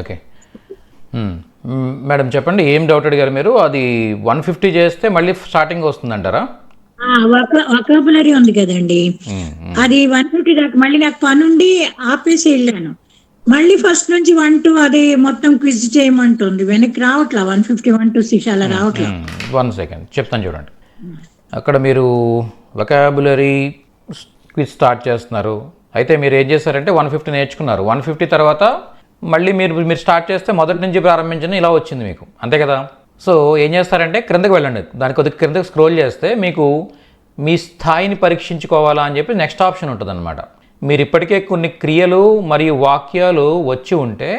Okay. Madam చెప్పండి, ఏం doubt అడిగారు మీరు? అది 150 చేస్తే మళ్ళీ స్టార్టింగ్ వస్తుందంటారా? వొకాబులరీ ఉంది కదండి, అది 150 దాకా మళ్ళీ నాకు పనుండి ఆపేసి వెళ్ళాను. మళ్ళీ ఫస్ట్ నుంచి 1 2 అది మొత్తం క్విజ్ చేయమంటుంది. వెనక్కి రావట్లా 150 1 2 6 అలా రావట్లా. 1 సెకండ్ చెప్తాను చూడండి. అక్కడ మీరు వొకాబులరీ క్విజ్ స్టార్ట్ చేస్తున్నారు. అయితే మీరు ఏం చేశారంటే 150 నేర్చుకున్నారు. 150 తర్వాత మళ్ళీ మీరు స్టార్ట్ చేస్తే మొదటి నుంచి ప్రారంభించిన ఇలా వచ్చింది మీకు, అంతే కదా? సో ఏం చేస్తారంటే క్రిందకు వెళ్ళండి, దానికి కొద్దిగా క్రిందకు స్క్రోల్ చేస్తే మీకు మీ స్థాయిని పరీక్షించుకోవాలా అని చెప్పి నెక్స్ట్ ఆప్షన్ ఉంటుంది అనమాట. మీరు ఇప్పటికే కొన్ని క్రియలు మరియు వాక్యాలు వచ్చి ఉంటే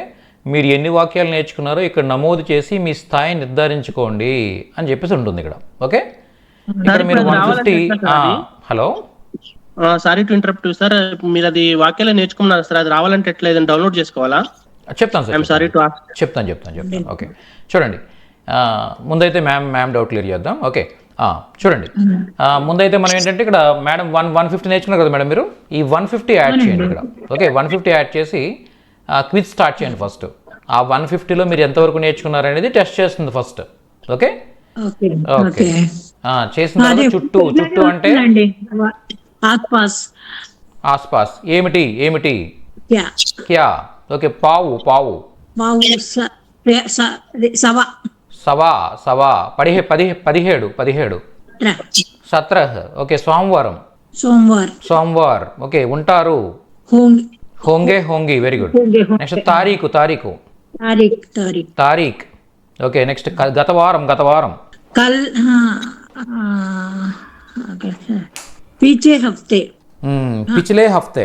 మీరు ఎన్ని వాక్యాలు నేర్చుకున్నారో ఇక్కడ నమోదు చేసి మీ స్థాయి నిర్ధారించుకోండి అని చెప్పేసి ఉంటుంది ఇక్కడ. ఓకే, ఇక్కడ మీరు 150. Hello, sorry to interrupt sir, మీరు అది వాక్యాలు నేర్చుకున్నారు సార్, అది రావాలంటే ఎట్లా ఏదైనా డౌన్లోడ్ చేసుకోవాలా? చెప్తాను సార్, చెప్తాను. ఓకే, చూడండి, ముందైతే మ్యామ్ డౌట్ క్లియర్ చేద్దాం. ఓకే, చూడండి, ముందైతే మనం ఏంటంటే ఇక్కడ మేడం 150 నేర్చుకున్నారు కదా మేడం, మీరు ఈ 150 యాడ్ చేయండి ఇక్కడ. ఓకే, 150 యాడ్ చేసి క్విజ్ స్టార్ట్ చేయండి ఫస్ట్. ఆ 150లో మీరు ఎంతవరకు నేర్చుకున్నారు అనేది టెస్ట్ చేస్తుంది ఫస్ట్. ఓకే ఓకే, చేసిన తర్వాత చుట్టూ అంటే ఆస్పాస్ ఏమిటి క్యా. ఓకే, పావు సవా 17 సత్రహ్. ఓకే, సోమవార్. ఓకే, ఉంటారు హోంగే. Very good. నెక్స్ట్ తారీఖు. ఓకే, నెక్స్ట్ గత వారం. పిछले हफ्ते.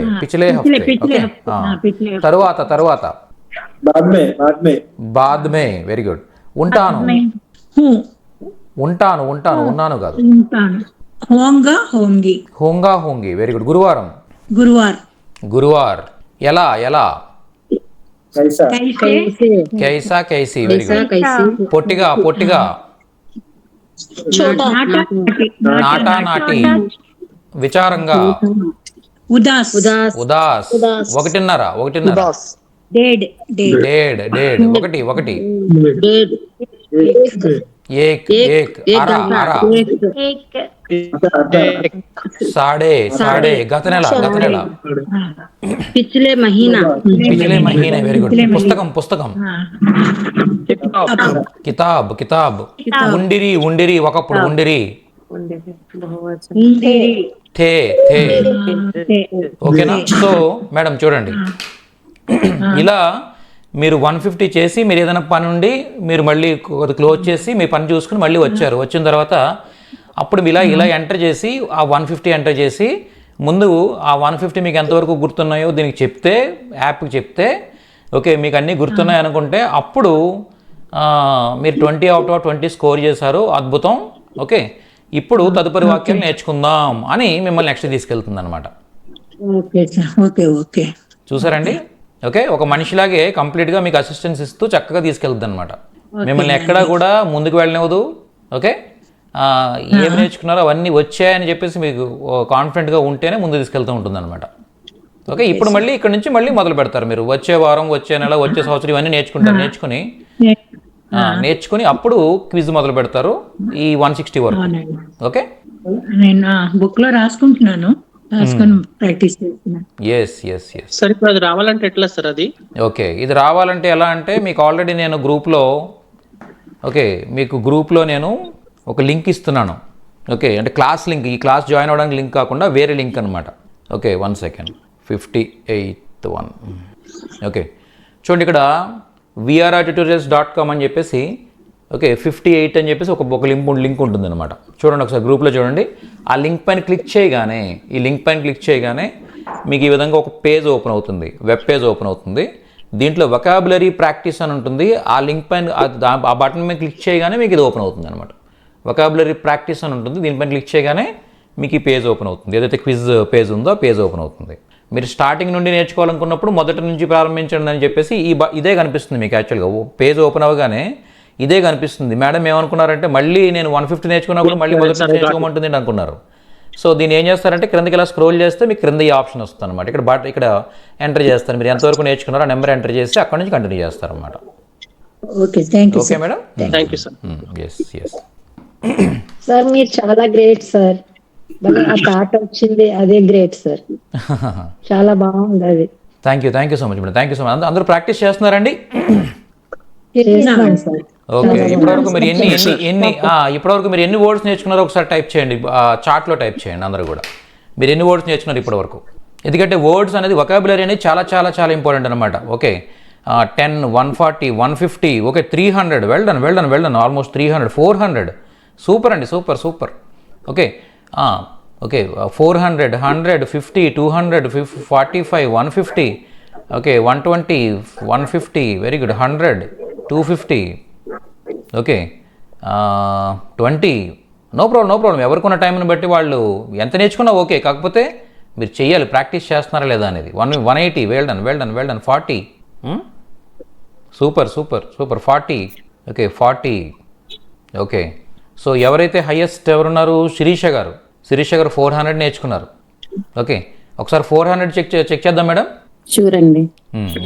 ఓకే, తరువాత बाद में. Very good. ఉన్నాను కాదు, హోంగా. Very good. గురువార్. ఎలా కైసీ. Very good. పొట్టిగా నాటి. విచారంగా ఉదాస్. 1:30 డేడ్. 1 ఏక్ అరా. సాడే గత నెల. पिछले महीना. Very good. పుస్తకం కితాబ్. ఉండిరి ఒకప్పుడు. థే. ఓకేనా? సో మేడం చూడండి, ఇలా మీరు 150 చేసి మీరు ఏదైనా పని ఉండి మీరు మళ్ళీ క్లోజ్ చేసి మీ పని చూసుకుని మళ్ళీ వచ్చిన తర్వాత అప్పుడు ఇలా ఎంటర్ చేసి ఆ 150 ఎంటర్ చేసి ముందు ఆ 150 మీకు ఎంతవరకు గుర్తున్నాయో దీనికి చెప్తే, యాప్కి చెప్తే, ఓకే మీకు అన్నీ గుర్తున్నాయి అనుకుంటే అప్పుడు మీరు 20 out of 20 స్కోర్ చేశారు, అద్భుతం. ఓకే, ఇప్పుడు తదుపరి వాక్యం నేర్చుకుందాం అని మిమ్మల్ని నెక్స్ట్ తీసుకెళ్తుంది అనమాట. చూసారండి? ఓకే, ఒక మనిషిలాగే కంప్లీట్గా మీకు అసిస్టెన్స్ ఇస్తూ చక్కగా తీసుకెళ్తుంది అనమాట. మిమ్మల్ని ఎక్కడా కూడా ముందుకు వెళ్ళనివ్వదు. ఓకే, ఏమి నేర్చుకున్నారో అవన్నీ వచ్చాయని చెప్పేసి మీకు కాన్ఫిడెంట్గా ఉంటేనే ముందు తీసుకెళ్తూ ఉంటుంది అనమాట. ఓకే, ఇప్పుడు మళ్ళీ ఇక్కడ నుంచి మళ్ళీ మొదలు పెడతారు మీరు. వచ్చే వారం, వచ్చే నెల, వచ్చే సంవత్సరం ఇవన్నీ నేర్చుకుని అప్పుడు క్విజ్ మొదలు పెడతారు ఈ 160 వరకు. ఓకే, నేను బుక్ లో రాసుకుంటున్నాను, ప్రాక్టీస్ చేస్తున్నాను. ఎస్. సార్ ఇప్పుడు అది రావాలంటే ఎట్లా సార్ అది? ఓకే, ఇది రావాలంటే ఎలా అంటే మీకు ఆల్రెడీ నేను గ్రూప్లో నేను ఒక లింక్ ఇస్తున్నాను. ఓకే, అంటే క్లాస్ లింక్, ఈ క్లాస్ జాయిన్ అవ్వడానికి లింక్ కాకుండా వేరే లింక్ అనమాట. Okay, 1 second. 58th one. Okay, చూడండి ఇక్కడ vrtutorials.com అని చెప్పేసి, ఓకే 58 అని చెప్పేసి ఒక లింక్ ఉంటుంది అనమాట. చూడండి ఒకసారి గ్రూప్లో చూడండి. ఆ లింక్ పైన క్లిక్ చేయగానే మీకు ఈ విధంగా ఒక పేజ్ ఓపెన్ అవుతుంది, వెబ్ పేజ్ ఓపెన్ అవుతుంది. దీంట్లో వొకాబులరీ ప్రాక్టీస్ అని ఉంటుంది. ఆ లింక్ పైన ఆ బటన్ మీద క్లిక్ చేయగానే మీకు ఇది ఓపెన్ అవుతుంది అనమాట. వొకాబులరీ ప్రాక్టీస్ అని ఉంటుంది, దీనిపైన క్లిక్ చేయగానే మీకు ఈ పేజ్ ఓపెన్ అవుతుంది. ఏదైతే క్విజ్ పేజ్ ఉందో ఆ పేజ్ ఓపెన్ అవుతుంది. మీరు స్టార్టింగ్ నుండి నేర్చుకోవాలనుకున్నప్పుడు మొదటి నుంచి ప్రారంభించండి అని చెప్పేసి ఇదే కనిపిస్తుంది మీకు. యాక్చువల్గా పేజ్ ఓపెన్ అవ్వగానే ఇదే కనిపిస్తుంది. మేడం ఏమనుకున్నారంటే మళ్ళీ నేను 150 నేర్చుకున్నప్పుడు మళ్ళీ మొదటి నుంచి నేర్చుకోమంటుంది అనుకున్నారు. సో దీన్ని ఏం చేస్తారంటే క్రిందకి ఇలా స్క్రోల్ చేస్తే మీకు క్రింద ఈ ఆప్షన్ వస్తుంది అనమాట. ఇక్కడ ఎంటర్ చేస్తారు, మీరు ఎంతవరకు నేర్చుకున్నారో ఆ నెంబర్ ఎంటర్ చేసి అక్కడ నుంచి కంటిన్యూ చేస్తారన్నమాట. Okay, thank you okay madam. Thank you sir. Yes yes. Sir. మీరు చాలా గ్రేట్ సార్. ఆ పాట వచ్చింది అదే గ్రేట్ సార్. చాలా బాగుంది అది. Thank you so much madam. Thank you so much. అందరూ ప్రాక్టీస్ చేస్తున్నారండి? చేస్తున్నాం సార్. ఓకే. ఇప్పటివరకు మీరు ఇప్పటివరకు మీరు ఎన్ని వర్డ్స్ నేర్చుకున్నారో ఒకసారి టైప్ చేయండి, చార్ట్లో టైప్ చేయండి అందరూ కూడా. మీరు ఎన్ని వర్డ్స్ నేర్చుకున్నారు ఇప్పటివరకు? ఎందుకంటే వర్డ్స్ అనేది వొకాబులరీ అనేది చాలా చాలా చాలా ఇంపార్టెంట్ అనమాట. Okay, 10, 140, 150, okay 300, well done almost 300, 400. Super అండి, super. Okay okay 400, 100, 50, 200, 45, 150, okay 120, 150, very good. 100, 250, okay 20. No problem. ఎవరికున్న టైంని బట్టి వాళ్ళు ఎంత నేర్చుకున్నా ఓకే, కాకపోతే మీరు చెయ్యాలి, ప్రాక్టీస్ చేస్తున్నారా లేదా అనేది. 180, well done 40. Super 40, okay 40. Okay, so ఎవరైతే హైయెస్ట్ ఎవరున్నారు? శిరీష గారు 400 నేర్చుకున్నారు. ఓకే, ఒకసారి 400 చెక్ చేద్దాం మేడం. చూడండి.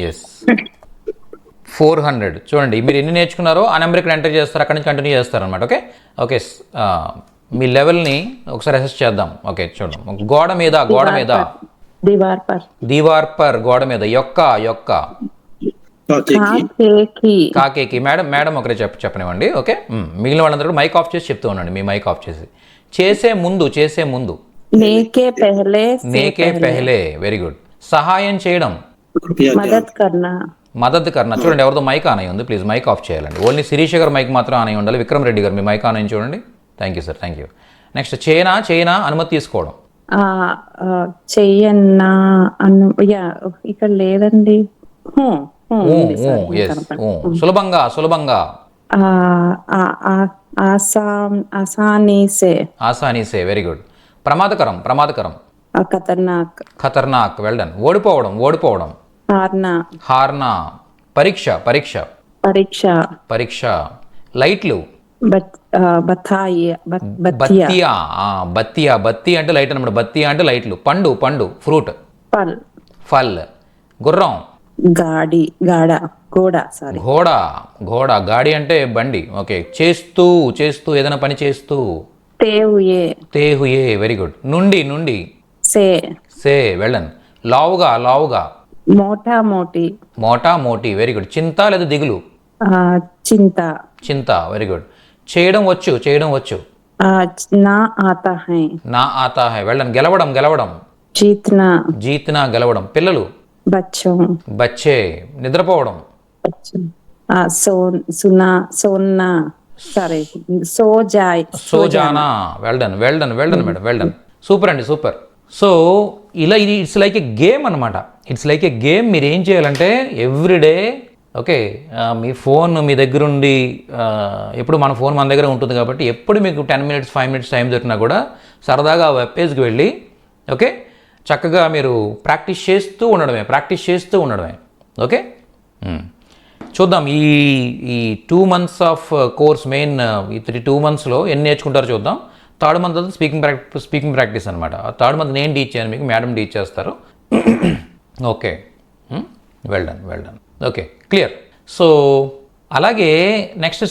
ఎస్ 400. చూడండి మీరు ఎన్ని నేర్చుకున్నారో ఆ నెంబర్ ఇక్కడ ఎంటర్ చేస్తారు, అక్కడ నుంచి కంటిన్యూ చేస్తారనమాట. ఓకే మీ లెవెల్ని ఒకసారి అసెస్ చేద్దాం. ఓకే చూద్దాం. గోడ మీద దీవార్ పర్ గోడ మీద యొక్క కాకేకి. మేడం ఒకరే చెప్పనివ్వండి. ఓకే, మిగిలిన వాళ్ళందరూ మైక్ ఆఫ్ చేసి చెప్తూ ఉండండి. మీ మైక్ ఆఫ్ చేసే ముందు నేకే పెహలే. Very good. సహాయం చేయడం, మదద్ కర్నా. చూడండి ఎవరితో మైక్ ఆన్ అయి ఉంది, ప్లీజ్ మైక్ ఆఫ్ చేయాలండి. ఓన్లీ శిరీష గారు మైక్ మాత్రం ఆన్ అయి ఉండాలి. విక్రమ్ రెడ్డి గారు మీ మైక్ ఆన్ అయి చూడండి. Thank you sir, thank you. Next చేయనా అనుమతి తీసుకోవడం. చెయ్యన్నా ఇక్కడ లేదండి. సులభంగా ఆసానీసే. Very good. ప్రమాదకరం ఖతర్నాక్. వెల్డన్. ఓడిపోవడం హార్నా. పరీక్ష. లైట్లు బత్తియా అంటే లైట్ అనమాట. బత్తియా అంటే లైట్లు. పండు ఫ్రూట్. ఫల్. గుర్రం ఘోడా. గాడి అంటే బండి. ఓకే, చేస్తూ ఏదైనా పని చేస్తూ. తేహుయే. Very good. నుండి సే. వెళ్ళన్. లావుగా మోటా మోటి. Very good. చింత లేదా దిగులు. చింత. Very good. చేయడం వచ్చు. నా ఆతా హై. వెళ్ళన్. గెలవడం. జీత్నా గెలవడం. పిల్లలు. బచ్చే. నిద్రపోవడం. సోజానా. Well done madam. సూపర్ అండి, సూపర్. సో ఇలా ఇది ఇట్స్ లైక్ ఏ గేమ్ అనమాట. మీరు ఏం చేయాలంటే ఎవ్రీడే, ఓకే, మీ ఫోన్ మీ దగ్గర ఉండి, ఎప్పుడు మన ఫోన్ మన దగ్గర ఉంటుంది కాబట్టి ఎప్పుడు మీకు 10 minutes 5 minutes టైం దొరికినా కూడా సరదాగా వెబ్ పేజ్కి వెళ్ళి, ఓకే, చక్కగా మీరు ప్రాక్టీస్ చేస్తూ ఉండడమే. ఓకే, చూద్దాం ఈ 2 months ఆఫ్ కోర్స్ మెయిన్ ఈ 2 monthsలో ఎన్ని నేర్చుకుంటారో చూద్దాం. 3rd month స్పీకింగ్ ప్రాక్టీస్ అనమాట. 3rd month నేను టీచ్ చేయను, మీకు మేడం టీచ్ చేస్తారు. Okay, well done. Okay, clear. So అలాగే నెక్స్ట్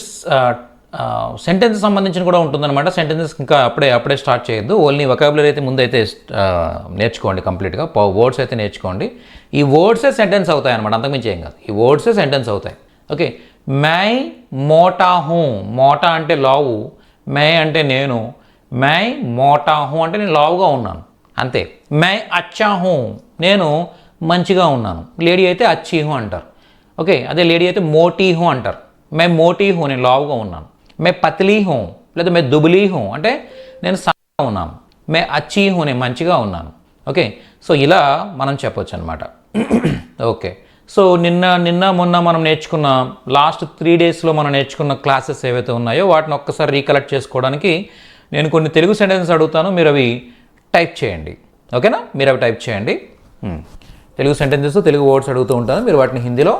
సెంటెన్స్ సంబంధించిన కూడా ఉంటుందన్నమాట. సెంటెన్సెస్ ఇంకా అప్పుడే స్టార్ట్ చేయొద్దు. ఓన్లీ వొకాబులరీ అయితే ముందైతే నేర్చుకోండి కంప్లీట్గా. వర్డ్స్ అయితే నేర్చుకోండి. ఈ వర్డ్సే సెంటెన్స్ అవుతాయి అనమాట, అంతకుమించి ఏం కాదు. ఈ వర్డ్సే సెంటెన్స్ అవుతాయి. ఓకే, మై మోటా హూ. మోటా అంటే లావు, మై అంటే నేను, మై మోటా హూ అంటే నేను లావుగా ఉన్నాను, అంతే. మై అచ్చా హూ, నేను మంచిగా ఉన్నాను. లేడీ అయితే అచ్చీ హూ అంటారు. ఓకే, అదే లేడీ అయితే మోటీ హూ అంటారు. మై మోటీ హూ, నేను లావుగా ఉన్నాను. మే పతలీ హూ లేదా మే దుబులీ హూ అంటే నేను సన్నగా ఉన్నాను. మే అచ్చీ హూ, నేను మంచిగా ఉన్నాను. ఓకే, సో ఇలా మనం చెప్పొచ్చు అనమాట. ఓకే, సో నిన్న మొన్న మనం నేర్చుకున్న లాస్ట్ 3 daysలో మనం నేర్చుకున్న క్లాసెస్ ఏవైతే ఉన్నాయో వాటిని ఒక్కసారి రీకలెక్ట్ చేసుకోవడానికి నేను కొన్ని తెలుగు సెంటెన్సెస్ అడుగుతాను, మీరు అవి టైప్ చేయండి. ఓకేనా, మీరు అవి టైప్ చేయండి. తెలుగు సెంటెన్సెస్, తెలుగు వర్డ్స్ అడుగుతూ ఉంటాను, మీరు వాటిని హిందీలో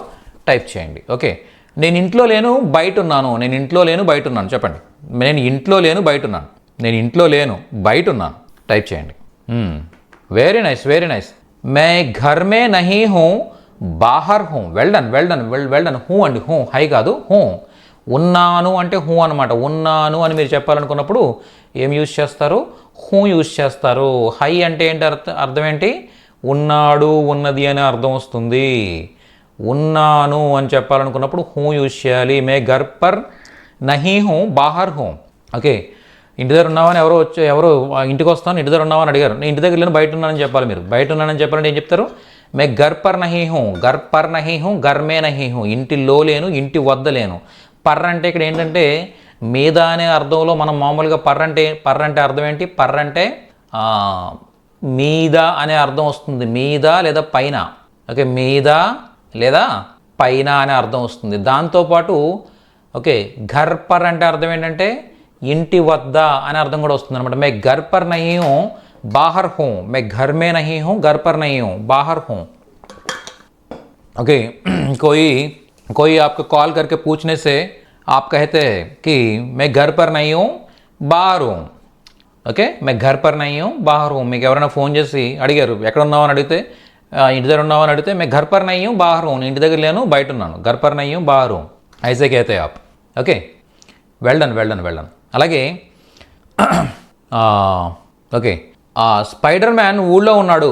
టైప్ చేయండి. ఓకే, నేను ఇంట్లో లేను బయట ఉన్నాను. చెప్పండి. నేను ఇంట్లో లేను బయట ఉన్నాను. టైప్ చేయండి. Very nice, very nice. మే ఘర్ మే నహీ హూ బాహర్ హూ. Well done, well done, well done. హూ అండి, హూ, హై కాదు, హూ. ఉన్నాను అంటే హూ అనమాట. ఉన్నాను అని మీరు చెప్పాలనుకున్నప్పుడు ఏం యూజ్ చేస్తారు? హూ యూజ్ చేస్తారు. హై అంటే ఏంటి అర్థం ఏంటి? ఉన్నాడు, ఉన్నది అనే అర్థం వస్తుంది. ఉన్నాను అని చెప్పాలనుకున్నప్పుడు హూ యూజ్ చేయాలి. మే ఘర్ పర్ నహీ హూ బాహర్ హూ. ఓకే, ఇంటి దగ్గర ఉన్నామని ఎవరో ఇంటికి వస్తాను, ఇంటి దగ్గర ఉన్నామని అడిగారు. నేను ఇంటి దగ్గర లేను, బయట ఉన్నానని చెప్పాలి. మీరు బయట ఉన్నానని చెప్పాలంటే ఏం చెప్తారు? మే ఘర్ పర్ నహీ హూ, ఘర్ పర్ నహీ హూ, ఘర్ మే నహీ హూ. ఇంటిలో లేను, ఇంటి వద్ద లేను. పర్ అంటే ఇక్కడ ఏంటంటే మీద అనే అర్థంలో మనం మామూలుగా పర్ అంటే అర్థం ఏంటి? పర్ అంటే మీద అనే అర్థం వస్తుంది. మీద లేదా పైన. ఓకే, మీద లేదా పైన అనే అర్థం వస్తుంది. దాంతోపాటు ఓకే, ఘర్ పర్ అంటే అర్థం ఏంటంటే ఇంటి వద్ద అనే అర్థం కూడా వస్తుంది అనమాట. మే ఘర్ పర్ నహీ హూ బాహర్ హూ, మే ఘర్ మే నహీ హూ ఘర్ పర్ నహీ హూ బాహర్ హూ. ओके, कोई आपको कॉल करके पूछने से आप कहते हैं कि मैं घर पर नहीं हूँ, बाहर हूँ. ఓకే, मैं घर पर नहीं हूँ, बाहर हूँ. మీకు ఎవరైనా ఫోన్ చేసి అడిగారు ఎక్కడ ఉన్నావు అని అడిగితే, ఇంటి దగ్గర ఉన్నావు అని అడిగితే मैं घर पर नहीं हूँ, बाहर हूँ. ఇంటి దగ్గర లేను, బయట ఉన్నాను. घर पर नहीं हूँ, बाहर हूँ. ऐसे कहते हैं आप. Okay, well done, well done, well done. అలాగే ఓకే, స్పైడర్ మ్యాన్ ఊళ్ళో ఉన్నాడు.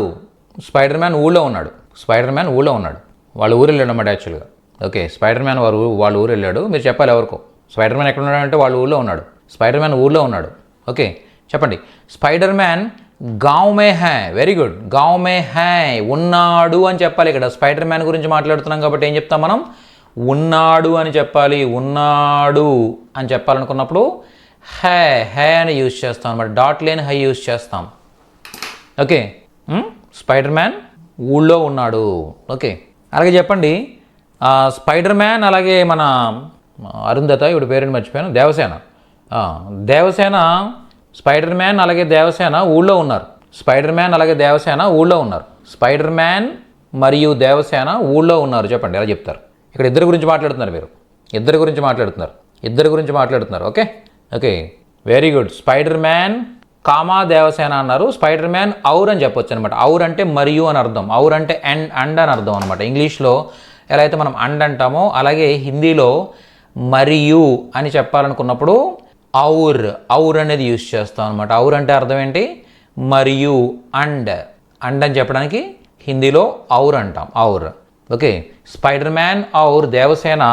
స్పైడర్ మ్యాన్ ఊళ్ళో ఉన్నాడు. స్పైడర్ మ్యాన్ ఊళ్ళో ఉన్నాడు. వాళ్ళ ఊరు వెళ్ళాడు అన్నమాట యాక్చువల్గా. ఓకే, స్పైడర్ మ్యాన్ వాళ్ళ ఊరు వెళ్ళాడు. మీరు చెప్పాలి ఎవరికో. స్పైడర్ మ్యాన్ ఎక్కడ ఉన్నాడు అంటే వాళ్ళ ఊళ్ళో ఉన్నాడు. స్పైడర్ మ్యాన్ ఊళ్ళో ఉన్నాడు. ఓకే, చెప్పండి. స్పైడర్ మ్యాన్ గావ్ మే హై. వెరీ గుడ్, గావ్ మే హై. ఉన్నాడు అని చెప్పాలి. ఇక్కడ స్పైడర్ మ్యాన్ గురించి మాట్లాడుతున్నాం కాబట్టి ఏం చెప్తాం మనం? ఉన్నాడు అని చెప్పాలి. ఉన్నాడు అని చెప్పాలనుకున్నప్పుడు హై, హై అని యూజ్ చేస్తాం అనమాట. డాట్ లేని హై యూజ్ చేస్తాం. ఓకే, స్పైడర్ మ్యాన్ ఊళ్ళో ఉన్నాడు. ఓకే, అలాగే చెప్పండి. స్పైడర్ మ్యాన్ అలాగే మన అరుంధత, ఇప్పుడు పేరుని మర్చిపోయాను, దేవసేన. దేవసేన, స్పైడర్ మ్యాన్ అలాగే దేవసేన ఊళ్ళో ఉన్నారు. స్పైడర్ మ్యాన్ అలాగే దేవసేన ఊళ్ళో ఉన్నారు. స్పైడర్ మ్యాన్ మరియు దేవసేన ఊళ్ళో ఉన్నారు. చెప్పండి, ఎలా చెప్తారు? ఇక్కడ ఇద్దరు గురించి మాట్లాడుతున్నారు మీరు. ఇద్దరు గురించి మాట్లాడుతున్నారు. Okay, okay, very good. Spider Man comma Devasena అన్నారు. స్పైడర్ మ్యాన్ ఔర్ అని చెప్పొచ్చు అనమాట. ఔర్ అంటే మరియు అని అర్థం. ఔర్ అంటే అండ్ అని అర్థం అనమాట. ఇంగ్లీష్లో ఎలా అయితే మనం అండ్ అంటామో అలాగే హిందీలో మరియు అని చెప్పాలనుకున్నప్పుడు ఔర్ అనేది యూజ్ చేస్తాం అనమాట. ఔర్ అంటే అర్థం ఏంటి? మరియు. అండ్ అని చెప్పడానికి హిందీలో ఔర్ అంటాం. ఔర్. ఓకే, స్పైడర్ మ్యాన్ ఔర్ దేవసేన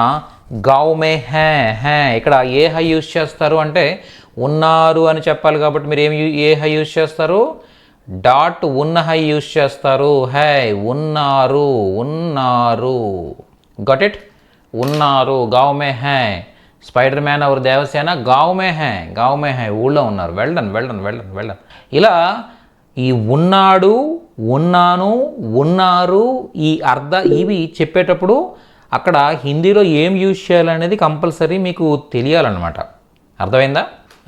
గావ్ మే హై. ఇక్కడ ఏ హై యూజ్ చేస్తారు అంటే ఉన్నారు అని చెప్పాలి కాబట్టి మీరు ఏ హై యూజ్ చేస్తారు? డాట్ ఉన్న హై యూజ్ చేస్తారు. హై, ఉన్నారు. Got it? ఉన్నారు. గావ్ మే హై. స్పైడర్ మ్యాన్ और దేవసేన గావ్ మే హై ఊళ్ళో ఉన్నారు. Well done. ఇలా ఈ ఉన్నాడు, ఉన్నాను, ఉన్నారు ఇవి చెప్పేటప్పుడు అక్కడ హిందీలో ఏం యూజ్ చేయాలనేది కంపల్సరీ మీకు తెలియాలన్నమాట. అర్థమైందా?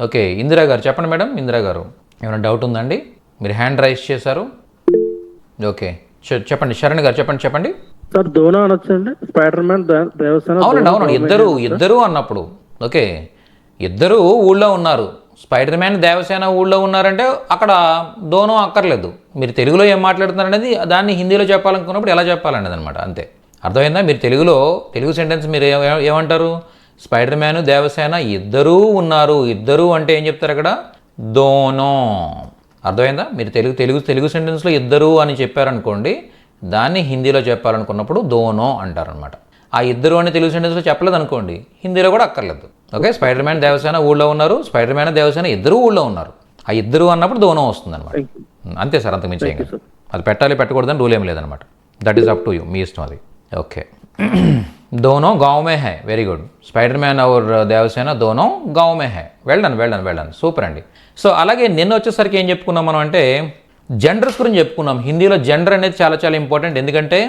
ఓకే, ఇందిరా గారు చెప్పండి. మేడం ఇందిరా గారు, ఏమైనా డౌట్ ఉందండి? మీరు హ్యాండ్ రైజ్ చేశారు. ఓకే, చెప్పండి. శరణ్ గారు చెప్పండి. సార్ దోనా అనొచ్చండి? Spider Man Devasena. అవునండి, ఇద్దరు అన్నప్పుడు ఓకే, ఇద్దరు ఊళ్ళో ఉన్నారు. స్పైడర్ మ్యాన్ దేవసేన ఊళ్ళో ఉన్నారంటే అక్కడ దోనో అక్కర్లేదు. మీరు తెలుగులో ఏం మాట్లాడుతున్నారనేది దాన్ని హిందీలో చెప్పాలనుకున్నప్పుడు ఎలా చెప్పాలనేది అనమాట. అంతే. అర్థమైందా? మీరు తెలుగు సెంటెన్స్ మీరు ఏమంటారు? స్పైడర్ మ్యాన్ దేవసేన ఇద్దరూ ఉన్నారు. ఇద్దరు అంటే ఏం చెప్తారు అక్కడ? దోనో. అర్థమైందా? మీరు తెలుగు సెంటెన్స్లో ఇద్దరు అని చెప్పారనుకోండి, దాన్ని హిందీలో చెప్పాలనుకున్నప్పుడు దోనో అంటారనమాట. ఆ ఇద్దరు అని తెలుగు సెంటెన్స్లో చెప్పలేదు అనుకోండి, హిందీలో కూడా అక్కర్లేదు. ఓకే, స్పైడర్ మ్యాన్ దేవసేన ఊళ్ళో ఉన్నారు. స్పైడర్ మ్యాన్ దేవసేన ఇద్దరు ఊళ్ళో ఉన్నారు. ఆ ఇద్దరు అన్నప్పుడు దోనో వస్తుంది అనమాట. అంతే సార్, అంతకు మించి ఏం కాదు. అది పెట్టాలి పెట్టకూడదని రూల్ ఏం లేదనమాట. That is up to you, మీ ఇష్టం అది. ఓకే, दोनों गाँव में है. Very good. స్పైడర్ మ్యాన్ और దేవసేన दोनों गाँव में है. Well done. సూపర్ అండి. సో అలాగే నిన్న వచ్చేసరికి ఏం చెప్పుకున్నాం మనం అంటే జెండర్స్ గురించి చెప్పుకున్నాం. హిందీలో జెండర్ అనేది చాలా చాలా ఇంపార్టెంట్. ఎందుకంటే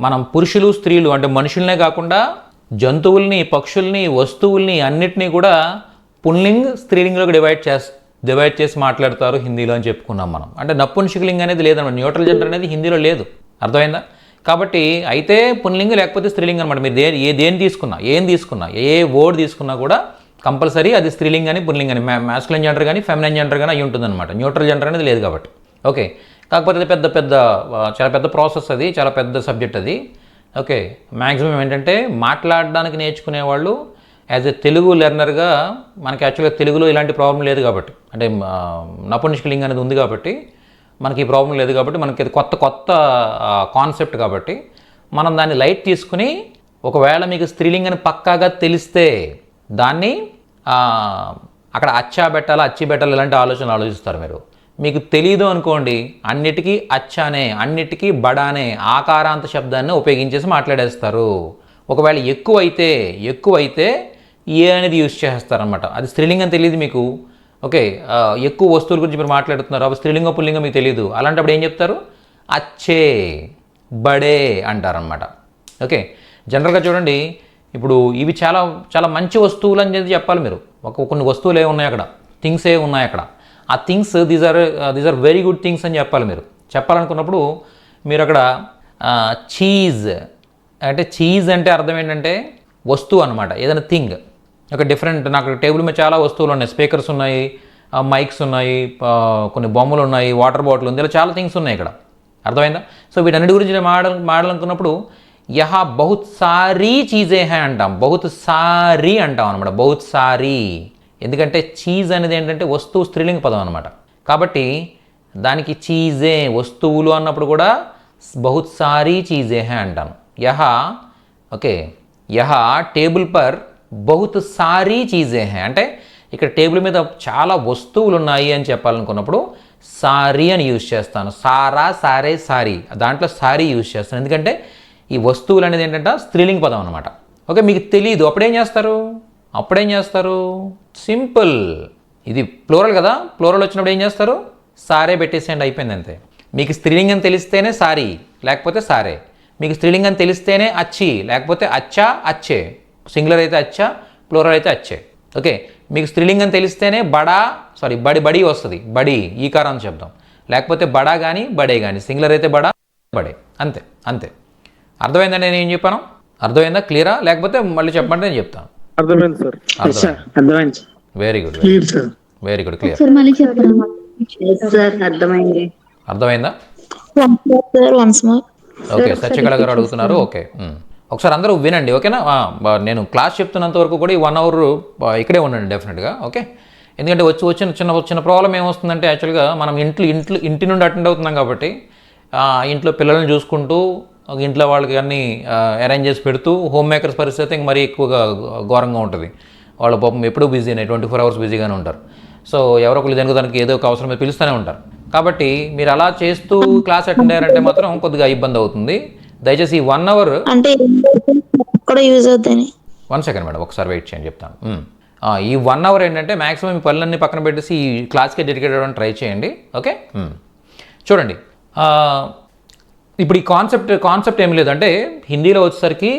మనం పురుషులు స్త్రీలు అంటే మనుషులనే కాకుండా జంతువుల్ని, పక్షుల్ని, వస్తువుల్ని అన్నిటినీ కూడా పుల్లింగ్ స్త్రీలింగ్లోకి డివైడ్ చేసి మాట్లాడతారు హిందీలో అని చెప్పుకున్నాం మనం. అంటే నపుంసకలింగ్ అనేది లేదన్నమాట. న్యూట్రల్ జెండర్ అనేది హిందీలో లేదు. అర్థమైందా? కాబట్టి అయితే పుల్లింగ్ లేకపోతే స్త్రీలింగ్ అనమాట. మీరు ఏం తీసుకున్నా ఏ వర్డ్ తీసుకున్నా కూడా కంపల్సరీ అది స్త్రీలింగ్ అని పుల్లింగ్ అని మ్యాస్కులైన్ జెండర్ కానీ ఫెమినైన్ జెండర్ కానీ అయి ఉంటుందన్నమాట. న్యూట్రల్ జెండర్ అనేది లేదు కాబట్టి. ఓకే, కాకపోతే అది చాలా పెద్ద ప్రాసెస్, అది చాలా పెద్ద సబ్జెక్ట్ అది. ఓకే, మ్యాక్సిమం ఏంటంటే మాట్లాడడానికి నేర్చుకునే వాళ్ళు యాజ్ ఎ తెలుగు లెర్నర్గా, మనకి యాక్చువల్గా తెలుగులో ఇలాంటి ప్రాబ్లం లేదు కాబట్టి, అంటే నపుంసకలింగం అనేది ఉంది కాబట్టి మనకి ఈ ప్రాబ్లం లేదు కాబట్టి, మనకి అది కొత్త కాన్సెప్ట్ కాబట్టి మనం దాన్ని లైట్ తీసుకుని, ఒకవేళ మీకు స్త్రీలింగం అని పక్కాగా తెలిస్తే దాన్ని అక్కడ అచ్చా పెట్టాలా అచ్చి పెట్టాలి ఇలాంటి ఆలోచనలు ఆలోచిస్తారు మీరు. మీకు తెలీదు అనుకోండి, అన్నిటికీ అచ్చానే, అన్నిటికీ బడానే ఆకారాంత శబ్దాన్ని ఉపయోగించేసి మాట్లాడేస్తారు. ఒకవేళ ఎక్కువైతే ఏ అనేది యూజ్ చేస్తారనమాట. అది స్త్రీలింగం తెలియదు మీకు. ఓకే, ఎక్కువ వస్తువుల గురించి మీరు మాట్లాడుతున్నారు, అవి స్త్రీలింగం పుల్లింగం మీకు తెలియదు. అలాంటప్పుడు ఏం చెప్తారు? అచ్చే, బడే అంటారనమాట. ఓకే, జనరల్గా చూడండి, ఇప్పుడు ఇవి చాలా చాలా మంచి వస్తువులు అని చెప్పాలి మీరు. కొన్ని వస్తువులు ఏ ఉన్నాయి అక్కడ, థింగ్స్ ఏ ఉన్నాయి అక్కడ, ఆ things these are very good things అని చెప్పాలి మీరు. చెప్పాలనుకున్నప్పుడు మీరు అక్కడ చీజ్ అంటే అర్థం ఏంటంటే వస్తువు అనమాట, ఏదైనా థింగ్. ఒక డిఫరెంట్, నాకు టేబుల్ మీద చాలా వస్తువులు ఉన్నాయి, స్పీకర్స్ ఉన్నాయి, మైక్స్ ఉన్నాయి, కొన్ని బొమ్మలు ఉన్నాయి, వాటర్ బాటిల్ ఉంది, ఇలా చాలా థింగ్స్ ఉన్నాయి ఇక్కడ. అర్థమైందా? సో వీటన్నిటి గురించి మాట్లాడాలనుకున్నప్పుడు యహా బహుత్ సారీ చీజే హై అంటాం, బహుత్ సారీ అంటాం అనమాట, బహుత్ సారీ. ఎందుకంటే చీజ్ అనేది ఏంటంటే వస్తువు, స్త్రీలింగ పదం అనమాట. కాబట్టి దానికి చీజే వస్తువులు అన్నప్పుడు కూడా బహుత్ సారీ చీజే హై అంటాను. యహా, ఓకే, యహా టేబుల్ పర్ బహుత్ సారీ చీజే హై అంటే ఇక్కడ టేబుల్ మీద చాలా వస్తువులు ఉన్నాయి అని చెప్పాలనుకున్నప్పుడు సారీ అని యూజ్ చేస్తాను. సారా, సారే, సారీ, దాంట్లో సారీ యూజ్ చేస్తాను. ఎందుకంటే ఈ వస్తువులు అనేది ఏంటంటే స్త్రీలింగ పదం అనమాట. ఓకే, మీకు తెలీదు, అప్పుడేం చేస్తారు? సింపుల్, ఇది ప్లూరల్ కదా, ప్లూరల్ వచ్చినప్పుడు ఏం చేస్తారు? సారే పెట్టేసేయండి, అయిపోయింది అంతే. మీకు స్త్రీలింగం తెలిస్తేనే సారీ, లేకపోతే సారే. మీకు స్త్రీలింగం తెలిస్తేనే అచ్చి, లేకపోతే అచ్చా, అచ్చే. సింగులర్ అయితే అచ్చా, ప్లూరల్ అయితే అచ్చే. ఓకే, మీకు స్త్రీలింగం తెలిస్తేనే బడి వస్తుంది, బడి ఈకారం శబ్దం, లేకపోతే బడా కానీ బడే కానీ, సింగులర్ అయితే బడా, బడే, అంతే. అర్థమైందండి నేను ఏం చెప్పాను? అర్థమైందా? క్లియరా? లేకపోతే మళ్ళీ చెప్పమంటే నేను చెప్తాను. అర్థమైంది సార్. అర్థమైంది. Very good, clear. అర్థమైందా? ఓకే, సత్యకళ గారు అడుగుతున్నారు. ఓకే, ఒకసారి అందరూ వినండి, ఓకేనా? నేను క్లాస్ చెప్తున్నంత వరకు కూడా ఈ 1 hour ఇక్కడే ఉండండి డెఫినెట్గా. ఓకే, ఎందుకంటే వచ్చిన చిన్న ప్రాబ్లం ఏమొస్తుందంటే, యాక్చువల్గా మనం ఇంటి నుండి అటెండ్ అవుతున్నాం కాబట్టి ఇంట్లో పిల్లల్ని చూసుకుంటూ ఇంట్లో వాళ్ళకి అన్నీ అరేంజ్ చేసి పెడుతూ హోమ్ మేకర్స్ పరిస్థితి ఇంక మరీ ఎక్కువగా ఘోరంగా ఉంటుంది. వాళ్ళ పాపం ఎప్పుడూ బిజీనే, 24 hours బిజీగానే ఉంటారు. సో ఎవరో ఒకళ్ళు దానికి ఏదో ఒక అవసరం పిలుస్తూనే ఉంటారు. కాబట్టి మీరు అలా చేస్తూ క్లాస్ అటెండ్ అయ్యారంటే మాత్రం కొద్దిగా ఇబ్బంది అవుతుంది. దయచేసి ఈ 1 hour కూడా యూజ్ అవుతాయి. 1 second మేడం, ఒకసారి వెయిట్ చేయండి, చెప్తాను. ఈ 1 hour ఏంటంటే మ్యాక్సిమం ఈ పనులన్నీ పక్కన పెట్టేసి ఈ క్లాస్కి డెడికేట్ అవ్వడానికి ట్రై చేయండి. ఓకే, చూడండి, ఇప్పుడు ఈ కాన్సెప్ట్ ఏం లేదంటే హిందీలో వచ్చేసరికి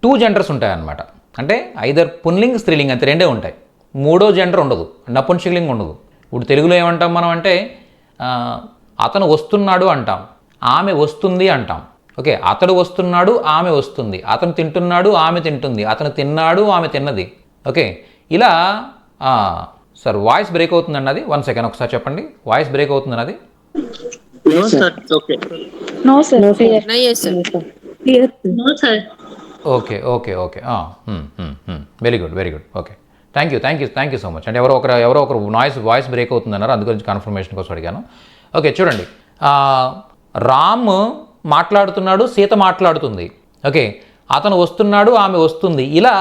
2 genders ఉంటాయన్నమాట. అంటే ఐదర్ పుల్లింగ్, స్త్రీలింగ్, అంతే, రెండే ఉంటాయి. మూడో జెండర్ ఉండదు, నపుంసకలింగం ఉండదు. ఇప్పుడు తెలుగులో ఏమంటాం మనం అంటే అతను వస్తున్నాడు అంటాం, ఆమె వస్తుంది అంటాం. ఓకే, అతడు వస్తున్నాడు, ఆమె వస్తుంది, అతను తింటున్నాడు, ఆమె తింటుంది, అతను తిన్నాడు, ఆమె తిన్నది. ఓకే, ఇలా సార్ వాయిస్ బ్రేక్ అవుతుందండి అది. 1 second ఒకసారి చెప్పండి, వాయిస్ బ్రేక్ అవుతుందని అది. Okay, very good. Okay, thank you so much. అంటే ఎవరో ఒకరు వాయిస్ బ్రేక్ అవుతుందన్నారు, అందు గురించి కన్ఫర్మేషన్ కోసం అడిగాను. ఓకే, చూడండి, రామ్ మాట్లాడుతున్నాడు, సీత మాట్లాడుతుంది. ఓకే, అతను వస్తున్నాడు, ఆమె వస్తుంది. ఇలా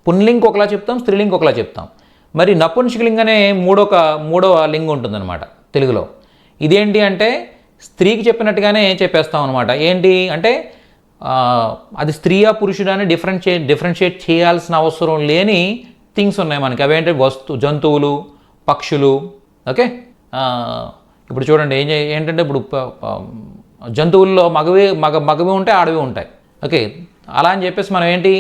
పుల్లింగ్ ఒకలా చెప్తాం, స్త్రీలింగ్ ఒకలా చెప్తాం. మరి నపుంసకలింగం అనే మూడవ లింగం ఉంటుందన్నమాట తెలుగులో. ఇదేంటి అంటే స్త్రీకి చెప్పినట్టుగానే చెప్పేస్తాం అనమాట. ఏంటి అంటే అది స్త్రీయా పురుషుడా అని డిఫరెన్షియేట్ చేయాల్సిన అవసరం లేని థింగ్స్ ఉన్నాయి మనకి. అవేంటి? జంతువులు, పక్షులు. ఓకే, ఇప్పుడు చూడండి ఏంటంటే ఇప్పుడు జంతువుల్లో మగవి ఉంటాయి, ఆడవి ఉంటాయి. ఓకే, అలా అని చెప్పేసి మనం ఏంటి,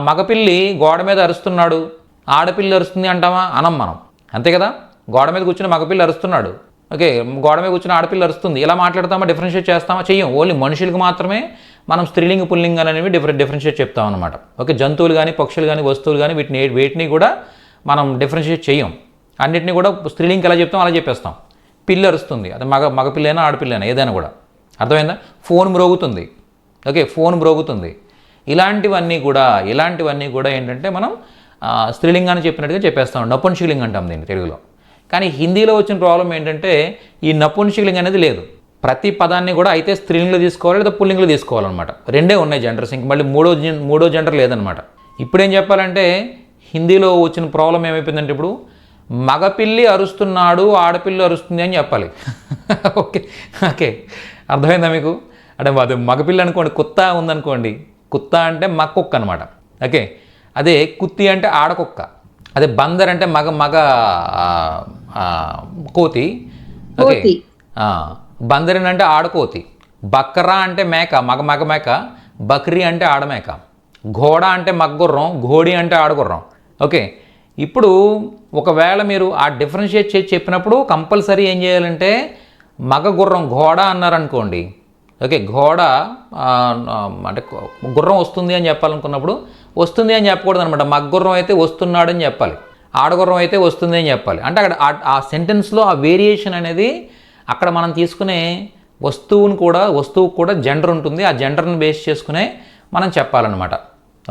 మగపిల్లి గోడ మీద అరుస్తున్నాడు, ఆడపిల్లి అరుస్తుంది అంటామా? అనం మనం, అంతే కదా. గోడ మీద కూర్చుని మగపిల్లి అరుస్తున్నాడు, ఓకే, గోడ మీద కూర్చుని ఆడపిల్ల అరుస్తుంది, ఇలా మాట్లాడతామా, డిఫరెన్షియేట్ చేస్తామా? చెయ్యం. ఓన్లీ మనుషులకు మాత్రమే మనం స్త్రీలింగ పుల్లింగ అనేవి డిఫరెన్షియేట్ చెప్తాం అనమాట. ఓకే, జంతువులు కానీ పక్షులు కానీ వస్తువులు కానీ వేటిని కూడా మనం డిఫరెన్షియేట్ చెయ్యం. అన్నిటిని కూడా స్త్రీలింగం ఎలా చెప్తాం అలా చెప్పేస్తాం. పిల్ల అరుస్తుంది, అది మగ పిల్లైనా ఆడపిల్లైనా ఏదైనా కూడా. అర్థమైందా? ఫోన్ మ్రోగుతుంది, ఓకే, ఫోన్ మ్రోగుతుంది. ఇలాంటివన్నీ కూడా ఏంటంటే మనం స్త్రీలింగాన్ని చెప్పినట్టుగా చెప్పేస్తాం. నపుంసకలింగం అంటాం దీన్ని తెలుగులో. కానీ హిందీలో వచ్చిన ప్రాబ్లం ఏంటంటే ఈ నపుంసకలింగం అనేది లేదు. ప్రతి పదాన్ని కూడా అయితే స్త్రీలింగంలో తీసుకోవాలి లేదా పుల్లింగంలో తీసుకోవాలన్నమాట. రెండే ఉన్నాయి జెండర్స్, ఇంక మళ్ళీ మూడో జెండర్ లేదనమాట. ఇప్పుడేం చెప్పాలంటే హిందీలో వచ్చిన ప్రాబ్లం ఏమైపోయిందంటే ఇప్పుడు మగపిల్లి అరుస్తున్నాడు, ఆడపిల్లి అరుస్తుంది అని చెప్పాలి. ఓకే ఓకే, అర్థమైందా మీకు? అంటే అది మగపిల్లి అనుకోండి, కుత్త ఉందనుకోండి, కుత్త అంటే మగ కుక్క అనమాట. ఓకే, అదే కుత్తి అంటే ఆడకుక్క, అదే బందర్ అంటే మగ కోతి. ఓకే, బందరిన్ అంటే ఆడకోతి. బక్రా అంటే మేక, మగ మేక. బక్రీ అంటే ఆడమేక. ఘోడ అంటే మగ్గుర్రం, ఘోడి అంటే ఆడగుర్రం. ఓకే, ఇప్పుడు ఒకవేళ మీరు ఆ డిఫరెన్షియేట్ చేసి చెప్పినప్పుడు కంపల్సరీ ఏం చేయాలంటే మగ గుర్రం ఘోడ అన్నారనుకోండి. ఓకే, ఘోడ అంటే గుర్రం వస్తుంది అని చెప్పాలనుకున్నప్పుడు వస్తుంది అని చెప్పకూడదు అనమాట. మగ గుర్రం అయితే వస్తున్నాడని చెప్పాలి, ఆడగుర్రం అయితే వస్తుంది అని చెప్పాలి. అంటే అక్కడ ఆ సెంటెన్స్లో ఆ వేరియేషన్ అనేది అక్కడ మనం తీసుకునే వస్తువుకు కూడా జెండర్ ఉంటుంది. ఆ జెండర్ని బేస్ చేసుకునే మనం చెప్పాలన్నమాట.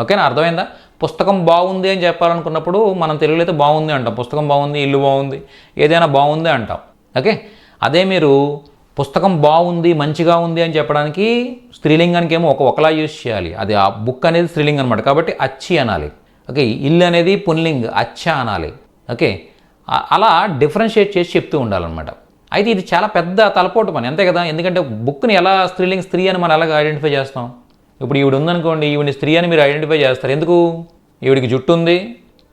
ఓకేనా, అర్థమైందా? పుస్తకం బాగుంది అని చెప్పాలనుకున్నప్పుడు మనం తెలుగులో అయితే బాగుంది అంటాం, పుస్తకం బాగుంది, ఇల్లు బాగుంది, ఏదైనా బాగుంది అంటాం. ఓకే, అదే మీరు పుస్తకం బాగుంది, మంచిగా ఉంది అని చెప్పడానికి స్త్రీలింగానికి ఏమో ఒకలా యూజ్ చేయాలి. అది ఆ బుక్ అనేది స్త్రీలింగం అనమాట, కాబట్టి అచ్చి అనాలి. ఓకే, ఇల్లు అనేది పుల్లింగ్, అచ్చా అనాలి. ఓకే, అలా డిఫరెన్షియేట్ చేసి చెప్తూ ఉండాలన్నమాట. అయితే ఇది చాలా పెద్ద తలపోటు పని, అంతే కదా? ఎందుకంటే బుక్ని ఎలా స్త్రీ అని మనం ఎలాగ ఐడెంటిఫై చేస్తాం? ఇప్పుడు ఈవిడ ఉందనుకోండి, ఈవిడ స్త్రీ అని మీరు ఐడెంటిఫై చేస్తారు. ఎందుకు? ఈవిడికి జుట్టు ఉంది,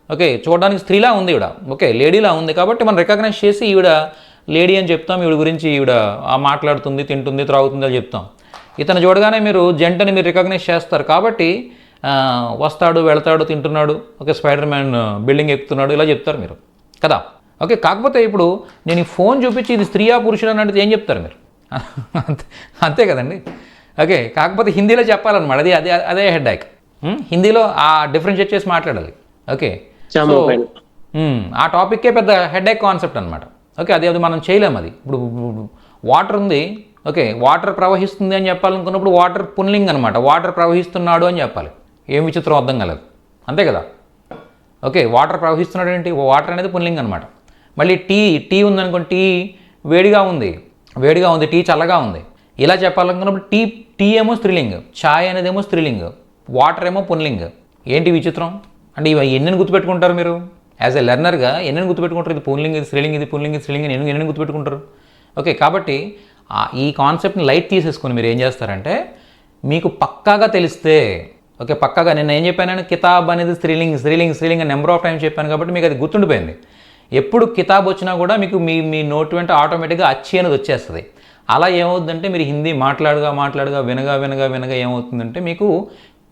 ఓకే, చూడడానికి స్త్రీలా ఉంది ఈవిడ, ఓకే, లేడీలా ఉంది, కాబట్టి మనం రికగ్నైజ్ చేసి ఈవిడ లేడీ అని చెప్తాం. ఈవిడ గురించి ఈవిడ మాట్లాడుతుంది, తింటుంది, త్రాగుతుంది అని చెప్తాం. ఇతను చూడగానే మీరు జంటని మీరు రికగ్నైజ్ చేస్తారు, కాబట్టి వస్తాడు, వెళ్తాడు, తింటున్నాడు, ఓకే, స్పైడర్ మ్యాన్ బిల్డింగ్ ఎక్కుతున్నాడు, ఇలా చెప్తారు మీరు కదా. ఓకే, కాకపోతే ఇప్పుడు నేను ఈ ఫోన్ చూపించి ఇది స్త్రీయా పురుషుడు అని అంటే ఏం చెప్తారు మీరు? అంతే కదండి. ఓకే, కాకపోతే హిందీలో చెప్పాలన్నమాట. అదే హెడ్ యాక్. హిందీలో ఆ డిఫరెన్షియేట్ చేసి మాట్లాడాలి. ఓకే, సో ఆ టాపిక్కే పెద్ద హెడ్ యాక్ కాన్సెప్ట్ అనమాట. ఓకే, అది మనం చేయలేము. అది ఇప్పుడు వాటర్ ఉంది, ఓకే, వాటర్ ప్రవహిస్తుంది అని చెప్పాలనుకున్నప్పుడు వాటర్ పుల్లింగ్ అనమాట. వాటర్ ప్రవహిస్తున్నాడు అని చెప్పాలి. ఏం విచిత్రం అర్థం కాలేదు, అంతే కదా. ఓకే, వాటర్ ప్రవహిస్తున్నాడు ఏంటి? వాటర్ అనేది పుల్లింగ్ అనమాట. మళ్ళీ టీ ఉందనుకోండి, టీ వేడిగా ఉంది, టీ చల్లగా ఉంది, ఇలా చెప్పాలనుకున్నప్పుడు టీ ఏమో స్త్రీలింగ్, ఛాయ్ అనేది ఏమో స్త్రీలింగ్, వాటర్ ఏమో పుల్లింగ్. ఏంటి విచిత్రం? అంటే ఇవి ఎన్ని గుర్తుపెట్టుకుంటారు మీరు? యాజ్ ఎ లెర్నర్గా ఎన్ని గుర్తుపెట్టుకుంటారు? ఇది పుల్లింగ్, ఇది స్త్రీలింగ్, ఇది పుల్లింగ్, ఇది స్త్రీలింగ్, ఎన్ని గుర్తుపెట్టుకుంటారు? ఓకే, కాబట్టి ఈ కాన్సెప్ట్ని లైట్ తీసేసుకొని మీరు ఏం చేస్తారంటే మీకు పక్కాగా తెలిస్తే, ఓకే, పక్కాగా నేను ఏం చెప్పాను, కితాబ్ అనేది స్త్రీలింగ్ నెంబర్ ఆఫ్ టైమ్స్ చెప్పాను కాబట్టి మీకు అది గుర్తుండిపోయింది. ఎప్పుడు కితాబ్ వచ్చినా కూడా మీకు మీ నోట్ వెంట ఆటోమేటిక్గా అచ్చి అనేది వచ్చేస్తుంది. అలా ఏమవుతుందంటే మీరు హిందీ మాట్లాడగా వినగా ఏమవుతుందంటే మీకు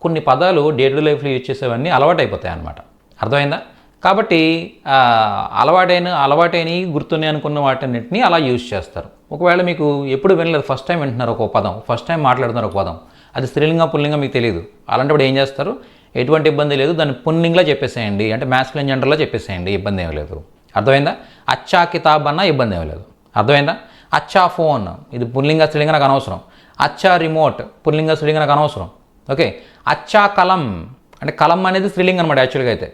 కొన్ని పదాలు డే టు లైఫ్లో యూజ్ చేసేవన్నీ అలవాటు అయిపోతాయి అన్నమాట. అర్థమైందా? కాబట్టి అలవాటైన గుర్తున్నాయి అనుకున్న వాటన్నిటిని అలా యూజ్ చేస్తారు. ఒకవేళ మీకు ఎప్పుడు వినలేదు, ఫస్ట్ టైం వింటున్నారు ఒక పదం, ఫస్ట్ టైం మాట్లాడుతున్నారు ఒక పదం, అది స్త్రీలింగ పుల్లింగ మీకు తెలియదు. అలాంటప్పుడు ఏం చేస్తారు? ఎటువంటి ఇబ్బంది లేదు, దాన్ని పుల్లింగ్లా చెప్పేసేయండి, అంటే మ్యాస్కులైన్ జెండర్లో చెప్పేసేయండి, ఇబ్బంది ఏమీ లేదు. అర్థమైందా? అచ్చా కితాబ్ అన్నా ఇబ్బంది ఏమీ లేదు. అర్థమైందా? అచ్చా ఫోన్, ఇది పుల్లింగ స్త్రీలింగ నాకు అనవసరం. అచ్చా రిమోట్, పుల్లింగ స్త్రీలింగ నాకు అనవసరం. ఓకే, అచ్చా కలం, అంటే కలం అనేది స్త్రీలింగ్ అనమాట. యాక్చువల్గా అయితే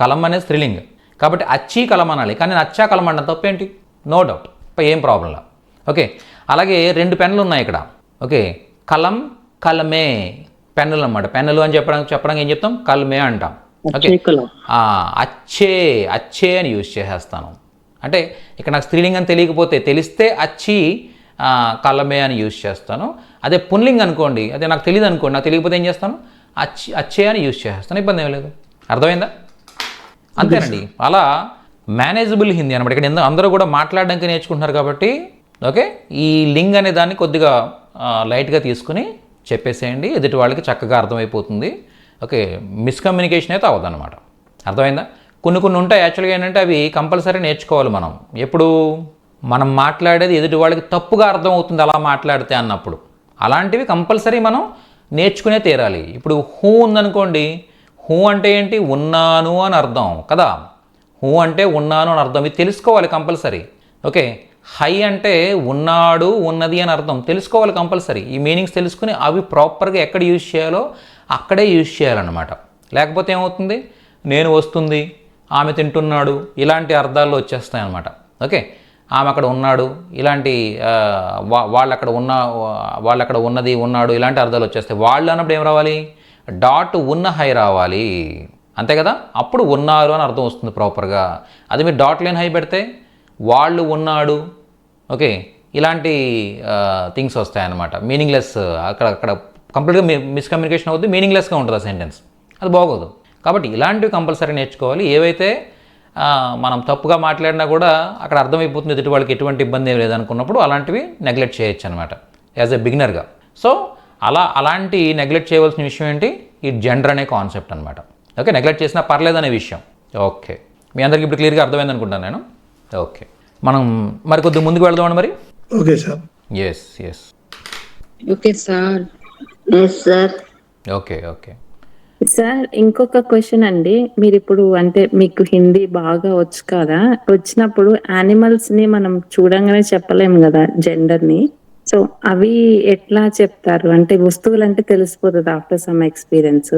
కలం అనేది స్త్రీలింగ్, కాబట్టి అచ్చి కలం అనాలి. కానీ నేను అచ్చా కలం అంటే తప్పేంటి? నో డౌట్, ఏం ప్రాబ్లంలా. ఓకే, అలాగే 2 పెన్నులు ఉన్నాయి ఇక్కడ. ఓకే, కలం, కలమే, పెన్నులు అనమాట. పెన్నులు అని చెప్పడానికి ఏం చెప్తాం? కలమే అంటాం. ఓకే, అచ్చే అని యూజ్ చేసేస్తాను. అంటే ఇక్కడ నాకు స్త్రీలింగం తెలియకపోతే, తెలిస్తే అచ్చి కలమే అని యూజ్ చేస్తాను. అదే పుల్లింగ్ అనుకోండి, అదే నాకు తెలియదు అనుకోండి, నాకు తెలియకపోతే ఏం చేస్తాను? అచ్చే అని యూజ్ చేస్తాను, ఇబ్బంది ఏం లేదు. అర్థమైందా? అంతేనండి. అలా మేనేజబుల్ హిందీ అనమాట. ఇక్కడ అందరూ కూడా మాట్లాడడానికి నేర్చుకుంటున్నారు కాబట్టి ఓకే, ఈ లింగ్ అనే దాన్ని కొద్దిగా లైట్గా తీసుకుని చెప్పేసేయండి, ఎదుటి వాళ్ళకి చక్కగా అర్థమైపోతుంది. ఓకే, మిస్కమ్యూనికేషన్ అయితే అవ్వదన్నమాట. అర్థమైందా? కొన్ని ఉంటాయి యాక్చువల్గా ఏంటంటే అవి కంపల్సరీ నేర్చుకోవాలి మనం. ఎప్పుడు మనం మాట్లాడేది ఎదుటి వాళ్ళకి తప్పుగా అర్థం అవుతుంది అలా మాట్లాడితే అన్నప్పుడు. అలాంటివి కంపల్సరీ మనం నేర్చుకునే తీరాలి. ఇప్పుడు హూ ఉందనుకోండి, హూ అంటే ఏంటి? ఉన్నాను అని అర్థం కదా. హూ అంటే ఉన్నాను అని అర్థం, ఇది తెలుసుకోవాలి కంపల్సరీ. ఓకే, హై అంటే ఉన్నాడు ఉన్నది అని అర్థం తెలుసుకోవాలి కంపల్సరీ. ఈ మీనింగ్స్ తెలుసుకుని అవి ప్రాపర్గా ఎక్కడ యూజ్ చేయాలో అక్కడే యూజ్ చేయాలన్నమాట. లేకపోతే ఏమవుతుంది? నేను వస్తుంది, ఆమె తింటున్నాడు, ఇలాంటి అర్థాల్లో వచ్చేస్తాయి అన్నమాట. ఓకే, ఆమె అక్కడ ఉన్నాడు, ఇలాంటి వాళ్ళు అక్కడ ఉన్నది, ఉన్నాడు, ఇలాంటి అర్థాలు వచ్చేస్తాయి. వాళ్ళు అన్నప్పుడు ఏం రావాలి? డాట్ ఉన్న హై రావాలి, అంతే కదా. అప్పుడు ఉన్నారు అని అర్థం వస్తుంది ప్రాపర్గా. అది మీరు డాట్ లేని హై పెడితే వాళ్ళు ఉన్నాడు, ఓకే, ఇలాంటి థింగ్స్ వస్తాయన్నమాట. మీనింగ్లెస్, అక్కడ కంప్లీట్గా మిస్కమ్యూనికేషన్ అవుతుంది, మీనింగ్లెస్గా ఉంటుంది ఆ సెంటెన్స్, అది బాగోదు. కాబట్టి ఇలాంటివి కంపల్సరీ నేర్చుకోవాలి. ఏవైతే మనం తప్పుగా మాట్లాడినా కూడా అక్కడ అర్థమైపోతుంది ఎదుటి వాళ్ళకి ఎటువంటి ఇబ్బంది ఏం లేదనుకున్నప్పుడు అలాంటివి నెగ్లెక్ట్ చేయొచ్చు అనమాట యాజ్ ఎ బిగినర్గా. సో అలాంటి నెగ్లెక్ట్ చేయవలసిన విషయం ఏంటి? ఈ జెండర్ అనే కాన్సెప్ట్ అనమాట. ఓకే, నెగ్లెక్ట్ చేసినా పర్లేదనే విషయం. ఓకే, మీ అందరికీ ఇప్పుడు క్లియర్గా అర్థమైంది అనుకుంటాను నేను. ఓకే, మనం మరి కొద్దిగా ముందుకు వెళ్దామండి మరి. Okay sir. Yes yes okay sir. Yes sir. Okay okay sir ఇంకొక క్వశ్చన్ అండి. మీరు ఇప్పుడు అంటే మీకు హిందీ బాగా వచ్చు కదా, వచ్చినప్పుడు యానిమల్స్ ని మనం చూడంగానే చెప్పలేము కదా జెండర్ ని. సో అవి ఎట్లా చెప్తారు? అంటే వస్తువులు అంటే తెలిసిపోతుంది ఆఫ్టర్ సమ్ ఎక్స్పీరియన్స్.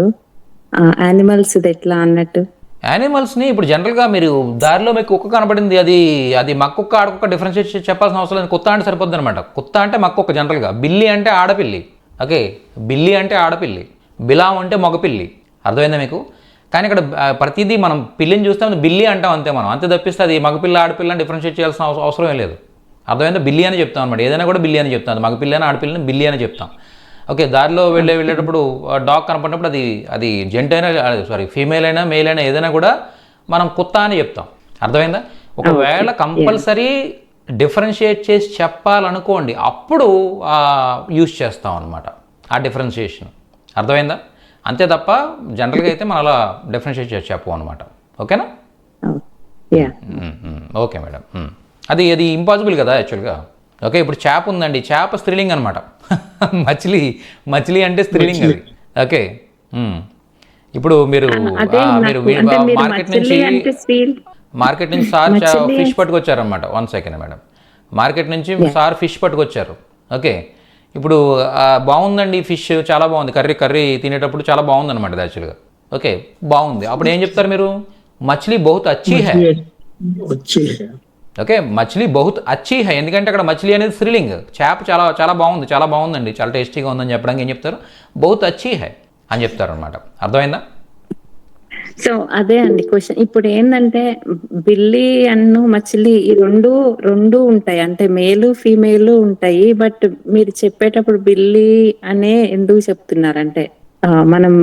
యానిమల్స్ ఇది ఎట్లా అన్నట్టు? యానిమల్స్ని ఇప్పుడు జనరల్గా మీరు దారిలో మీకు కుక్క కనబడింది, అది మక్కుక్క ఆడకుక్క డిఫరెన్షియేట్ చెప్పాల్సిన అవసరం లేదు. కుత్త అంటే సరిపోద్ది అనమాట. కుత్త అంటే మక్కుక్క జనరల్గా. బిల్లి అంటే ఆడపిల్లి. ఓకే, బిల్లి అంటే ఆడపిల్లి, బిలాం అంటే మగపిల్లి. అర్థమైందా మీకు? కానీ ఇక్కడ ప్రతిదీ మనం పిల్లిని చూస్తే బిల్లి అంటాం అంతే, మనం అంతే తప్పిస్తే అది మగపిల్ల ఆడపిల్ల అని డిఫరెన్షియేట్ చేయాల్సిన అవసరం లేదు. అర్థమైందా? బిల్లి అని చెప్తాం అనమాట. ఏదైనా కూడా బిల్లి అని చెప్తాం, మగపిల్లి అని ఆడపిల్లని బిల్లి అని చెప్తాం. ఓకే, దారిలో వెళ్ళేటప్పుడు డాగ్ కనపడినప్పుడు అది జెంట్ అయినా ఫీమేల్ అయినా మేల్ అయినా ఏదైనా కూడా మనం కుత్త అని చెప్తాం. అర్థమైందా? ఒకవేళ కంపల్సరీ డిఫరెన్షియేట్ చేసి చెప్పాలనుకోండి, అప్పుడు యూజ్ చేస్తాం అనమాట ఆ డిఫరెన్షియేషన్. అర్థమైందా? అంతే తప్ప జనరల్గా అయితే మనం అలా డిఫరెన్షియేట్ చేసి చెప్పం అనమాట. ఓకేనా? Okay madam. అది ఇంపాసిబుల్ కదా యాక్చువల్గా. ఓకే, ఇప్పుడు చేప ఉందండి, చేప స్త్రీలింగ్ అనమాట. మచిలీ అంటే స్త్రీలింగ్ అది. ఓకే, ఇప్పుడు మీరు మార్కెట్ నుంచి సార్ ఫిష్ పట్టుకొచ్చారనమాట. 1 సెకండ్ మేడం. మార్కెట్ నుంచి సార్ ఫిష్ పట్టుకొచ్చారు. ఓకే, ఇప్పుడు బాగుందండి ఫిష్, చాలా బాగుంది, కర్రీ తినేటప్పుడు చాలా బాగుంది అనమాట యాక్చువల్గా. ఓకే, బాగుంది. అప్పుడు ఏం చెప్తారు మీరు? మచిలీ బహుత్ అచ్చీ హై. ఓకే, మచిలీ బహుత్ అచ్చీ హై, ఎందుకంటే అక్కడ మచిలీ అనేది స్త్రీలింగ్. చేప చాలా బాగుందండి, చాలా టేస్టీగా ఉందని చెప్పడానికి ఏం చెప్తారు? బహుత్ అచ్చీ హై అని చెప్తారు అనమాట. అర్థమైందా? సో అదే అండి క్వశ్చన్. ఇప్పుడు ఏంటంటే బిల్లి అన్ను మచిలీ ఈ రెండు ఉంటాయి, అంటే మేలు ఫీమేల్ ఉంటాయి. బట్ మీరు చెప్పేటప్పుడు బిల్లి అనే ఎందుకు చెప్తున్నారంటే మనం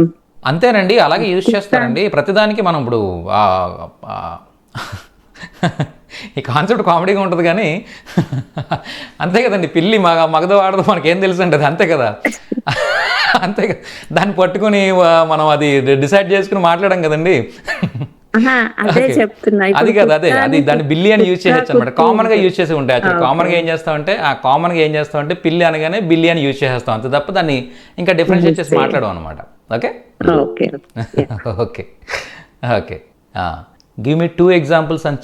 అంతేనండి, అలాగే యూజ్ చేస్తారండి ప్రతిదానికి. మనం ఇప్పుడు ఈ కాన్సెప్ట్ కామెడీగా ఉంటుంది కానీ అంతే కదండి. పిల్లి మగదో ఆడదో మనకేం తెలుసు అంటే అది అంతే కదా. అంతే కదా, దాన్ని పట్టుకుని మనం అది డిసైడ్ చేసుకుని మాట్లాడాం కదండి. అదే చెప్తున్నా. అది కదా, అది దాన్ని బిల్లి అని యూజ్ చేయొచ్చు అనమాట. కామన్గా యూజ్ చేసి ఉంటాయి. యాక్చువల్ కామన్గా ఏం చేస్తామంటే పిల్లి అనగానే బిల్లి అని యూజ్ చేసేస్తాం అంతే తప్ప దాన్ని ఇంకా డిఫరెన్షియేట్ చేసి మాట్లాడడం అనమాట. Okay okay okay give me 2 examples on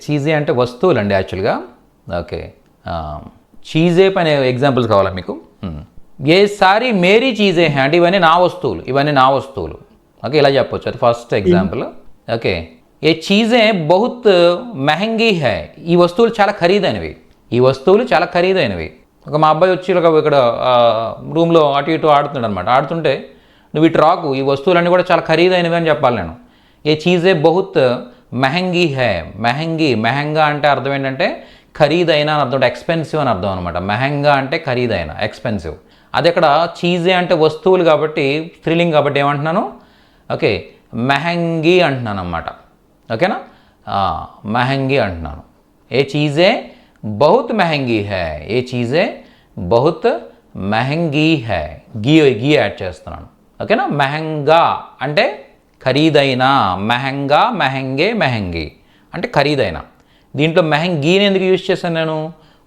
చీజే అంటే వస్తువులు అండి యాక్చువల్గా. ఓకే, చీజే పైన ఎగ్జాంపుల్స్ కావాలా మీకు? ఏ సారీ మేరీ చీజే హై అంటే ఇవన్నీ నా వస్తువులు. ఓకే, ఇలా చెప్పొచ్చు. అది ఫస్ట్ ఎగ్జాంపుల్. ఓకే, ఏ చీజే బహుత్ మెహంగీ హై, ఈ వస్తువులు చాలా ఖరీదైనవి. ఒక మా అబ్బాయి వచ్చి ఇక్కడ రూమ్లో అటు ఇటు ఆడుతున్నాడు అనమాట. ఆడుతుంటే నువ్వు ఇటు రాకు, ఈ వస్తువులన్నీ కూడా చాలా ఖరీదైనవి అని చెప్పాలి నేను. ఏ చీజే బహుత్ మెహంగీ హై, మెహంగా అంటే అర్థం ఏంటంటే ఖరీదైన అని అర్థం, ఎక్స్పెన్సివ్ అని అర్థం అనమాట. మెహంగా అంటే ఖరీదైన, ఎక్స్పెన్సివ్. అది అక్కడ చీజే అంటే వస్తువులు కాబట్టి స్త్రీలింగ్ కాబట్టి ఏమంటున్నాను? ఓకే, మెహంగీ అంటున్నాను అన్నమాట. ఓకేనా? మెహంగీ అంటున్నాను. ఏ చీజే బహుత్ మెహంగీ హై, గీ యాడ్ చేస్తున్నాను. ఓకేనా? మెహంగా అంటే ఖరీదైన, మెహంగా మెహంగి అంటే ఖరీదైన. దీంట్లో మెహంగీని ఎందుకు యూజ్ చేశాను నేను?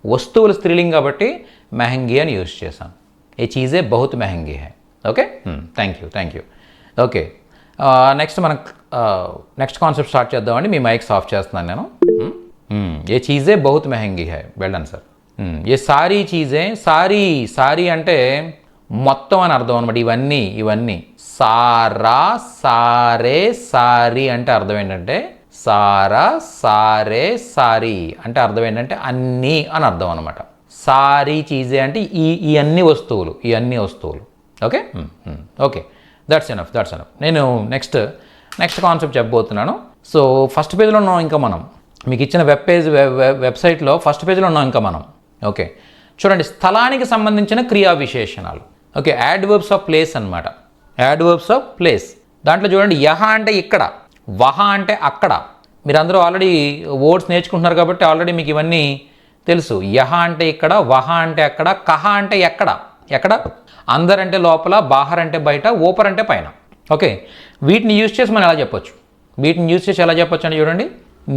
వస్తువులు స్త్రీలింగ్ కాబట్టి మెహంగీ అని యూజ్ చేశాను. ఏ చీజే బహుత్ మెహంగీ హై. Okay, thank you. Okay, next మనం నెక్స్ట్ కాన్సెప్ట్ స్టార్ట్ చేద్దామండి. మీ మైక్స్ ఆఫ్ చేస్తున్నాను నేను. ఏ చీజే బహుత్ మెహంగీ హై. Well done sir. ఏ సారీ చీజే, సారీ అంటే మొత్తం అని అర్థం అనమాట. ఇవన్నీ సారా, సారే, సారీ అంటే అర్థం ఏంటంటే సారా, సారే, సారీ అంటే అర్థం ఏంటంటే అన్నీ అని అర్థం అనమాట. సారీ చీజే అంటే ఈ అన్ని వస్తువులు. Okay, okay, that's enough. నేను నెక్స్ట్ కాన్సెప్ట్ చెప్పబోతున్నాను. సో ఫస్ట్ పేజ్లో ఉన్నాం ఇంకా మనం. మీకు ఇచ్చిన వెబ్సైట్లో ఫస్ట్ పేజ్లో ఉన్నాం ఇంకా మనం. ఓకే, చూడండి, స్థలానికి సంబంధించిన క్రియా విశేషణాలు. ఓకే, యాడ్వర్బ్స్ ఆఫ్ ప్లేస్ అనమాట. యాడ్వర్బ్స్ ఆఫ్ ప్లేస్ దాంట్లో చూడండి, యహ అంటే ఇక్కడ, వహ అంటే అక్కడ. మీరు అందరూ ఆల్రెడీ వర్డ్స్ నేర్చుకుంటున్నారు కాబట్టి ఆల్రెడీ మీకు ఇవన్నీ తెలుసు. యహ అంటే ఇక్కడ, వహ అంటే అక్కడ, కహ అంటే ఎక్కడ, అందర్ అంటే లోపల, బాహర్ అంటే బయట, ఓపర్ అంటే పైన. ఓకే, వీటిని యూజ్ చేసి మనం ఎలా చెప్పొచ్చు? అంటే చూడండి,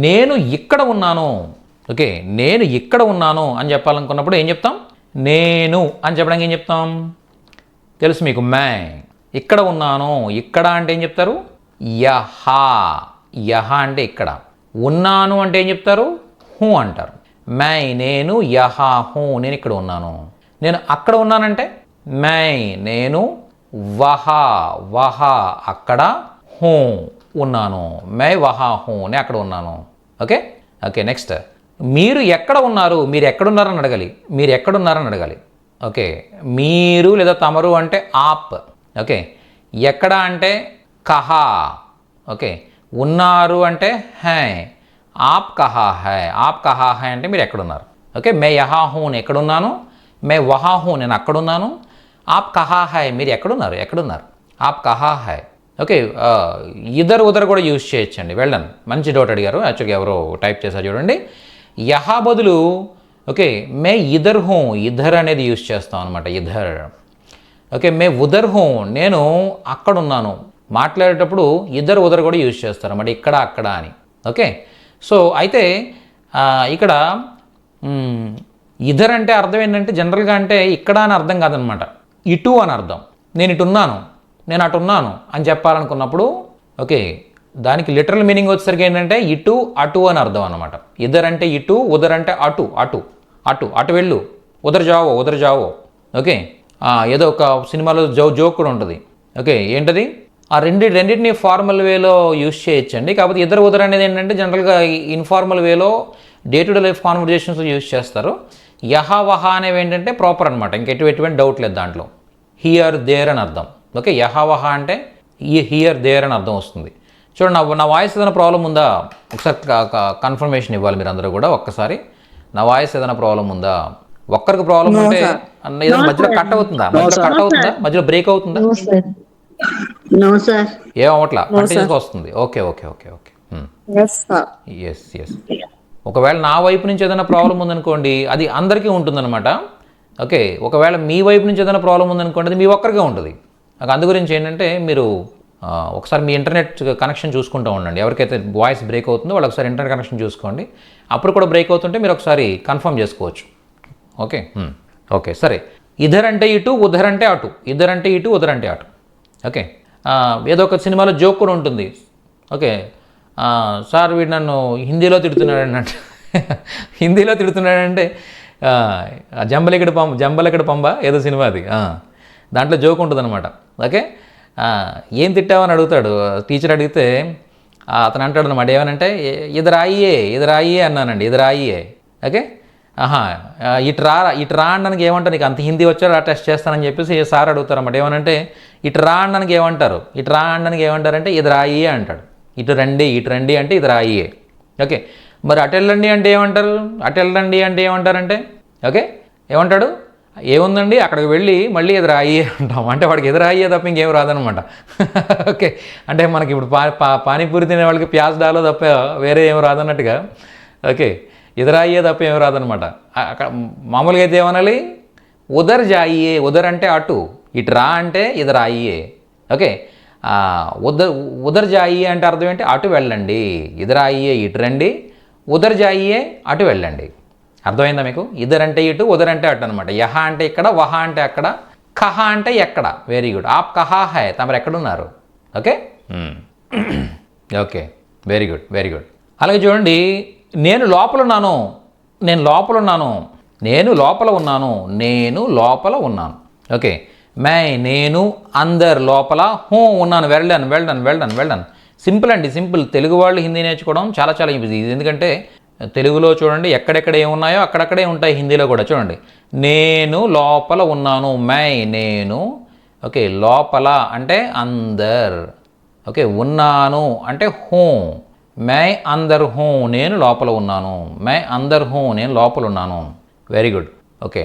నేను ఇక్కడ ఉన్నాను. ఓకే, నేను ఇక్కడ ఉన్నాను అని చెప్పాలనుకున్నప్పుడు ఏం చెప్తాం? నేను అని చెప్పడానికి ఏం చెప్తాం? తెలుసు మీకు, మే. ఇక్కడ ఉన్నాను, ఇక్కడ అంటే ఏం చెప్తారు? యహ అంటే ఇక్కడ. ఉన్నాను అంటే ఏం చెప్తారు? హూ అంటారు. మై, నేను, యహ, హూ, నేను ఇక్కడ ఉన్నాను. నేను అక్కడ ఉన్నానంటే మై, నేను, వహ అక్కడ, హూ ఉన్నాను. మై వహ హూ, నేను అక్కడ ఉన్నాను. ఓకే, నెక్స్ట్, మీరు ఎక్కడ ఉన్నారు? మీరు ఎక్కడున్నారని అడగాలి. ఓకే, మీరు లేదా తమరు అంటే ఆప్. ఓకే, ఎక్కడ అంటే కహా. ఓకే, ఉన్నారు అంటే హై. ఆప్ కహా హై అంటే మీరు ఎక్కడున్నారు. ఓకే, మే యహా హూ, నేను ఎక్కడున్నాను. మే వహా హూ, నేను అక్కడున్నాను. ఆప్ కహా హై, మీరు ఎక్కడున్నారు. ఆప్ కహా హై. ఓకే, ఇద్దరు ఉదర్ కూడా యూజ్ చేయొచ్చండి. వెల్డన్, మంచి డౌట్ అడిగారు. యాక్చువల్గా ఎవరో టైప్ చేశారు చూడండి. యహా బదులు ఓకే మే ఇధర్ హూ, ఇధర్ అనేది యూజ్ చేస్తాం అనమాట. ఇధర్. ఓకే, మే ఉదర్ హూ, నేను అక్కడున్నాను. మాట్లాడేటప్పుడు ఇద్దరు ఉదర్ కూడా యూజ్ చేస్తారు అన్నమాట, ఇక్కడ అక్కడ అని. ఓకే, సో అయితే ఇక్కడ ఇధర్ అంటే అర్థం ఏంటంటే జనరల్గా అంటే ఇక్కడ అని అర్థం కాదనమాట, ఇటు అని అర్థం. నేను ఇటు ఉన్నాను, నేను అటు ఉన్నాను అని చెప్పాలనుకున్నప్పుడు ఓకే దానికి లిటరల్ మీనింగ్ వచ్చేసరికి ఏంటంటే ఇటు అటు అని అర్థం అనమాట. ఇద్దరు అంటే ఇటు, ఉదర్ అంటే అటు అటు అటు అటు వెళ్ళు, ఉదర్ జావో. ఓకే, ఏదో ఒక సినిమాలో జోక్ కూడా ఉంటుంది. ఓకే, ఏంటది? ఆ రెండింటిని ఫార్మల్ వేలో యూజ్ చేయొచ్చండి. కాకపోతే ఇద్దరు ఉదర్ అనేది ఏంటంటే జనరల్గా ఇన్ఫార్మల్ వేలో day to day life conversations use చేస్తారు. యహ వహ అనేవి ఏంటంటే ప్రాపర్ అనమాట, ఇంకెటువంటి డౌట్ లేదు దాంట్లో. హియర్ దేర్ అని అర్థం. ఓకే, యహ వహ అంటే హియర్ దేర్ అని అర్థం వస్తుంది. చూడండి, నా వాయిస్ ఏదైనా ప్రాబ్లం ఉందా ఒకసారి కన్ఫర్మేషన్ ఇవ్వాలి మీరు అందరూ కూడా. ఒక్కసారి నా వాయిస్ ఏదైనా ప్రాబ్లం ఉందా? ఒక్కరికి ప్రాబ్లం ఉంటే ఏదైనా మధ్యలో కట్ అవుతుందా, మధ్యలో బ్రేక్ అవుతుందా? ఏమవట్లా, కంటిన్యూస్గా వస్తుంది. ఓకే. ఎస్. ఒకవేళ నా వైపు నుంచి ఏదైనా ప్రాబ్లం ఉందనుకోండి అది అందరికీ ఉంటుందన్నమాట. ఓకే, ఒకవేళ మీ వైపు నుంచి ఏదైనా ప్రాబ్లం ఉందనుకోండి అది మీ ఒక్కరికే ఉంటుంది. నాకు అందు గురించి ఏంటంటే మీరు ఒకసారి మీ ఇంటర్నెట్ కనెక్షన్ చూసుకుంటూ ఉండండి. ఎవరికైతే వాయిస్ బ్రేక్ అవుతుందో వాళ్ళు ఒకసారి ఇంటర్నెట్ కనెక్షన్ చూసుకోండి. అప్పుడు కూడా బ్రేక్ అవుతుంటే మీరు ఒకసారి కన్ఫర్మ్ చేసుకోవచ్చు. ఓకే, సరే. ఇధర్ అంటే ఇటు, ఉధర్ అంటే అటు. ఇధర్ అంటే ఇటు, ఉధర్ అంటే అటు. ఓకే, ఏదో ఒక సినిమాలో జోక్ కూడా ఉంటుంది. ఓకే, సార్ వీడు నన్ను హిందీలో తిడుతున్నాడంటే హిందీలో తిడుతున్నాడంటే జంబలెక్కడి పంబ ఏదో సినిమా అది. దాంట్లో జోక్ ఉంటుంది అనమాట. ఓకే, ఏం తిట్టావని అడుగుతాడు టీచర్. అడిగితే అతను అంటాడు అనమాట, ఏమనంటే ఇదరాయియే అన్నానండి, ఇదరాయియే. ఓకే, ఇటు రా అనడానికి ఏమంటారు, నీకు అంత హిందీ వచ్చాడు ఆ టెస్ట్ చేస్తానని చెప్పేసి సార్ అడుగుతారు అన్నమాట. ఏమనంటే ఇటు రా అనడానికి ఏమంటారంటే ఇదరాయియే అంటాడు. ఇటు రండి అంటే ఇదరాయియే. ఓకే, మరి అటు వెళ్ళండి అంటే ఏమంటారంటే ఓకే ఏమంటాడు, ఏముందండి అక్కడికి వెళ్ళి మళ్ళీ ఎదురాయ్యే అంటాం. అంటే వాడికి ఎదురాయ్యే తప్ప ఇంకేం రాదనమాట. ఓకే, అంటే మనకి ఇప్పుడు పానీపూరి తినే వాళ్ళకి ప్యాజ్ డాలో తప్ప వేరే ఏం రాదన్నట్టుగా. ఓకే, ఎదురాయ్యే తప్ప ఏం రాదనమాట. అక్కడ మామూలుగా అయితే ఏమనాలి, ఉదర్ జాయియే. ఉదర్ అంటే అటు, ఇటు రా అంటే ఎదురాయ్యే. ఓకే, ఉదర్ జాయియే అంటే అర్థం ఏంటి, అటు వెళ్ళండి. ఎదురాయ్యే ఇటు రండి, ఉదర్ జాయియే అటు వెళ్ళండి. అర్థమైందా మీకు? ఇద్దరు అంటే ఇటు, ఉదర్ అంటే అటు అనమాట. యహ అంటే ఇక్కడ, వహ అంటే అక్కడ, కహ అంటే ఎక్కడ. Very good. ఆప్ కహా హై, తమరు ఎక్కడున్నారు? Okay okay, very good very good. అలాగే చూడండి, నేను లోపల ఉన్నాను, నేను లోపల ఉన్నాను, నేను లోపల ఉన్నాను, నేను లోపల ఉన్నాను. ఓకే, మై నేను అందర్ లోపల, హూ ఉన్నాను, well done well done well done well done. Simple అండి, సింపుల్. తెలుగు వాళ్ళు హిందీ నేర్చుకోవడం చాలా చాలా ఈజీ. ఎందుకంటే తెలుగులో చూడండి ఎక్కడెక్కడ ఏమున్నాయో అక్కడక్కడే ఉంటాయి, హిందీలో కూడా చూడండి. నేను లోపల ఉన్నాను, మై నేను. ఓకే, లోపల అంటే అందర్. ఓకే, ఉన్నాను అంటే హూ, మై అందర్ హూ, నేను లోపల ఉన్నాను, మై అందర్ హూ, నేను లోపల ఉన్నాను. Very good. ఓకే,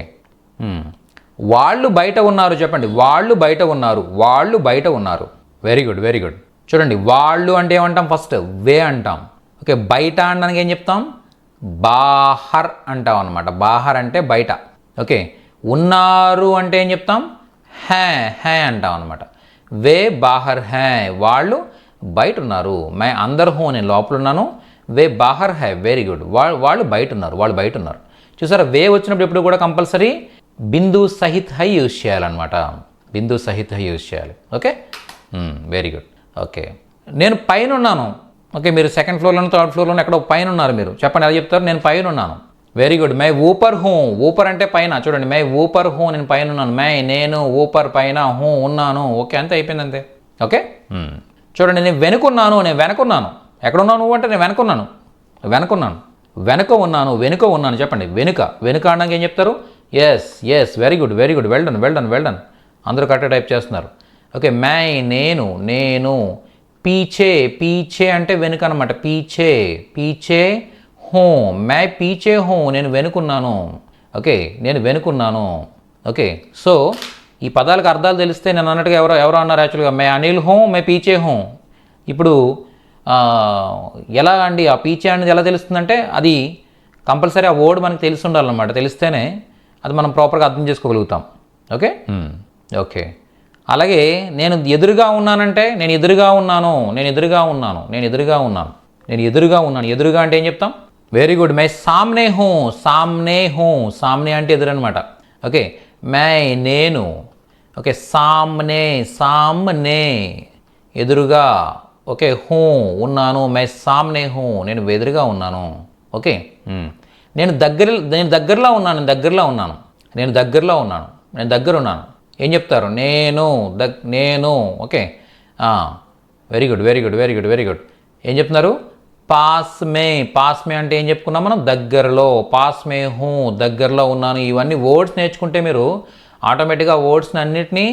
వాళ్ళు బయట ఉన్నారు చెప్పండి. వాళ్ళు బయట ఉన్నారు, వాళ్ళు బయట ఉన్నారు. Very good very good. చూడండి, వాళ్ళు అంటే ఏమంటాం? ఫస్ట్ వే అంటాం. ఓకే, బయట అనడానికి ఏం చెప్తాం? బాహర్ అంటాం అనమాట. బాహర్ అంటే బయట. ఓకే, ఉన్నారు అంటే ఏం చెప్తాం? హే హే అంటాం అనమాట. వే బాహర్ హే, వాళ్ళు బయట ఉన్నారు. మై అందర్ హూ, నేను లోపల ఉన్నాను, వే బాహర్ హై. Very good. వాళ్ళు బయట ఉన్నారు, వాళ్ళు బయట ఉన్నారు. చూసారా, వే వచ్చినప్పుడు ఎప్పుడు కూడా కంపల్సరీ బిందు సహిత్ హై యూజ్ చేయాలన్నమాట. బిందు సహిత్ హై యూజ్ చేయాలి. Okay, very good. ఓకే, నేను పైన ఉన్నాను. ఓకే, మీరు సెకండ్ ఫ్లోర్లోనూ థర్డ్ ఫ్లోర్లోనూ ఎక్కడో పైన ఉన్నారు. మీరు చెప్పండి, ఎలా చెప్తారు? నేను పైన ఉన్నాను. Very good. మై ఊపర్ హూ, ఊపర్ అంటే పైన. చూడండి, మై ఊపర్ హూ, నేను పైన ఉన్నాను. మై నేను ఊపర్ పైన, హూ ఉన్నాను. ఓకే, అంతే అయిపోయింది, అంతే. ఓకే, చూడండి, నేను వెనుకున్నాను, నేను వెనకున్నాను. ఎక్కడున్నావు నువ్వు అంటే నేను వెనుకున్నాను, వెనుకున్నాను, వెనుక ఉన్నాను, వెనుక ఉన్నాను. చెప్పండి, వెనుక. వెనుక అనడానికి ఏం చెప్తారు? Yes yes, very good very good, well done well done well done. అందరూ కరెక్ట్ టైప్ చేస్తున్నారు. ఓకే, మై నేను, నేను. పీచే, పీచే అంటే వెనుక అనమాట. పీచే, పీచే హూ, మై పీచే హూ, నేను వెనుకున్నాను. ఓకే, నేను వెనుకున్నాను. ఓకే, సో ఈ పదాలకు అర్థాలు తెలిస్తే నేను అన్నట్టుగా ఎవరో అన్నారు యాక్చువల్గా, మై అనిల్ హూ, మై పీచే హూ. ఇప్పుడు ఎలా అండి ఆ పీచే అనేది ఎలా తెలుస్తుందంటే, అది కంపల్సరీ ఆ వర్డ్ మనకు తెలిసి ఉండాలన్నమాట. తెలిస్తేనే అది మనం ప్రాపర్గా అర్థం చేసుకోగలుగుతాం. Okay okay. అలాగే నేను ఎదురుగా ఉన్నానంటే, నేను ఎదురుగా ఉన్నాను, నేను ఎదురుగా ఉన్నాను, నేను ఎదురుగా ఉన్నాను, నేను ఎదురుగా ఉన్నాను. ఎదురుగా అంటే ఏం చెప్తాం? Very good. మై సామ్నే హూ, సామ్నే హూ. సామ్నే అంటే ఎదురు అనమాట. ఓకే, మై నేను. ఓకే, సామ్నే, సామ్నే ఎదురుగా. ఓకే, హూ ఉన్నాను, మై సామ్నే హూ, నేను ఎదురుగా ఉన్నాను. ఓకే, నేను దగ్గరలో ఉన్నాను, నేను దగ్గరలో ఉన్నాను, నేను దగ్గరలో ఉన్నాను, నేను దగ్గర ఉన్నాను. ఏం చెప్తారు? నేను నేను. Okay, very good very good very good very good. ఏం చెప్తున్నారు? పాస్ మే. పాస్ మే అంటే ఏం చెప్పుకున్నాం మనం? దగ్గరలో. పాస్ మే హూ, దగ్గరలో ఉన్నాను. ఇవన్నీ వర్డ్స్ నేర్చుకుంటే మీరు ఆటోమేటిక్గా వర్డ్స్ని అన్నిటినీ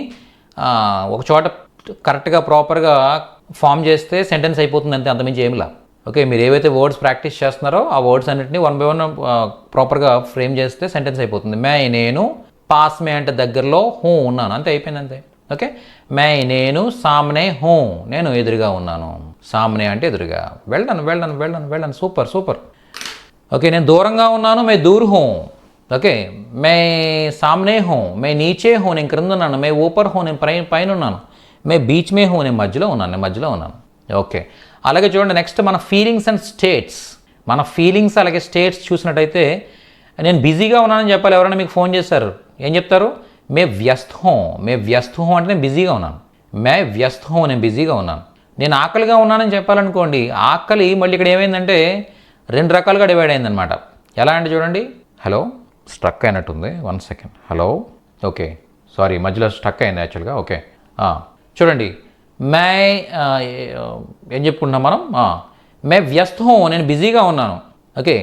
ఒక చోట కరెక్ట్గా ప్రాపర్గా ఫామ్ చేస్తే సెంటెన్స్ అయిపోతుంది, అంతే, అంతమించి ఏమిలా. ఓకే, మీరు ఏవైతే వర్డ్స్ ప్రాక్టీస్ చేస్తున్నారో ఆ వర్డ్స్ అన్నింటినీ వన్ బై వన్ ప్రాపర్గా ఫ్రేమ్ చేస్తే సెంటెన్స్ అయిపోతుంది. మై నేను, పాస్ మే అంటే దగ్గరలో, హూ ఉన్నాను, అంతే, అయిపోయింది, అంతే. ఓకే, మై నేను, సామ్నే హూ, నేను ఎదురుగా ఉన్నాను. సామ్నే అంటే ఎదురుగా. వెళ్ళను వెళ్ళను వెళ్ళను వెళ్ళను. Super super. ఓకే, నేను దూరంగా ఉన్నాను, మై దూర్ హూ. ఓకే, మై సామ్నే హూ, మై నీచే హూ, నేను క్రింద ఉన్నాను, మై ఊపర్ హూ, నేను పైన ఉన్నాను, మై బీచ్ మే హూ, నేను మధ్యలో ఉన్నాను, నేను మధ్యలో ఉన్నాను. ఓకే, అలాగే చూడండి, నెక్స్ట్ మన ఫీలింగ్స్ అండ్ స్టేట్స్. మన ఫీలింగ్స్ అలాగే స్టేట్స్ చూసినట్టయితే, నేను బిజీగా ఉన్నానని చెప్పాలి. ఎవరైనా మీకు ఫోన్ చేశారు, ఏం చెప్తారు? మే వ్యస్త హూ. మే వ్యస్త హూ అంటే నేను బిజీగా ఉన్నాను. మే వ్యస్త హూ, నేను బిజీగా ఉన్నాను. నేను ఆకలిగా ఉన్నానని చెప్పాలనుకోండి, ఆకలి మళ్ళీ ఇక్కడ ఏమైందంటే 2 రకాలుగా డివైడ్ అయిందనమాట. ఎలా అంటే చూడండి, హలో, స్ట్రక్ అయినట్టుంది, 1 సెకండ్. హలో, ఓకే, సారీ, మధ్యలో స్ట్రక్ అయింది యాక్చువల్గా. ఓకే, చూడండి, మే ఏం చెప్పుకుంటున్నాం మనం? మే వ్యస్త హూ, నేను బిజీగా ఉన్నాను. ఓకే,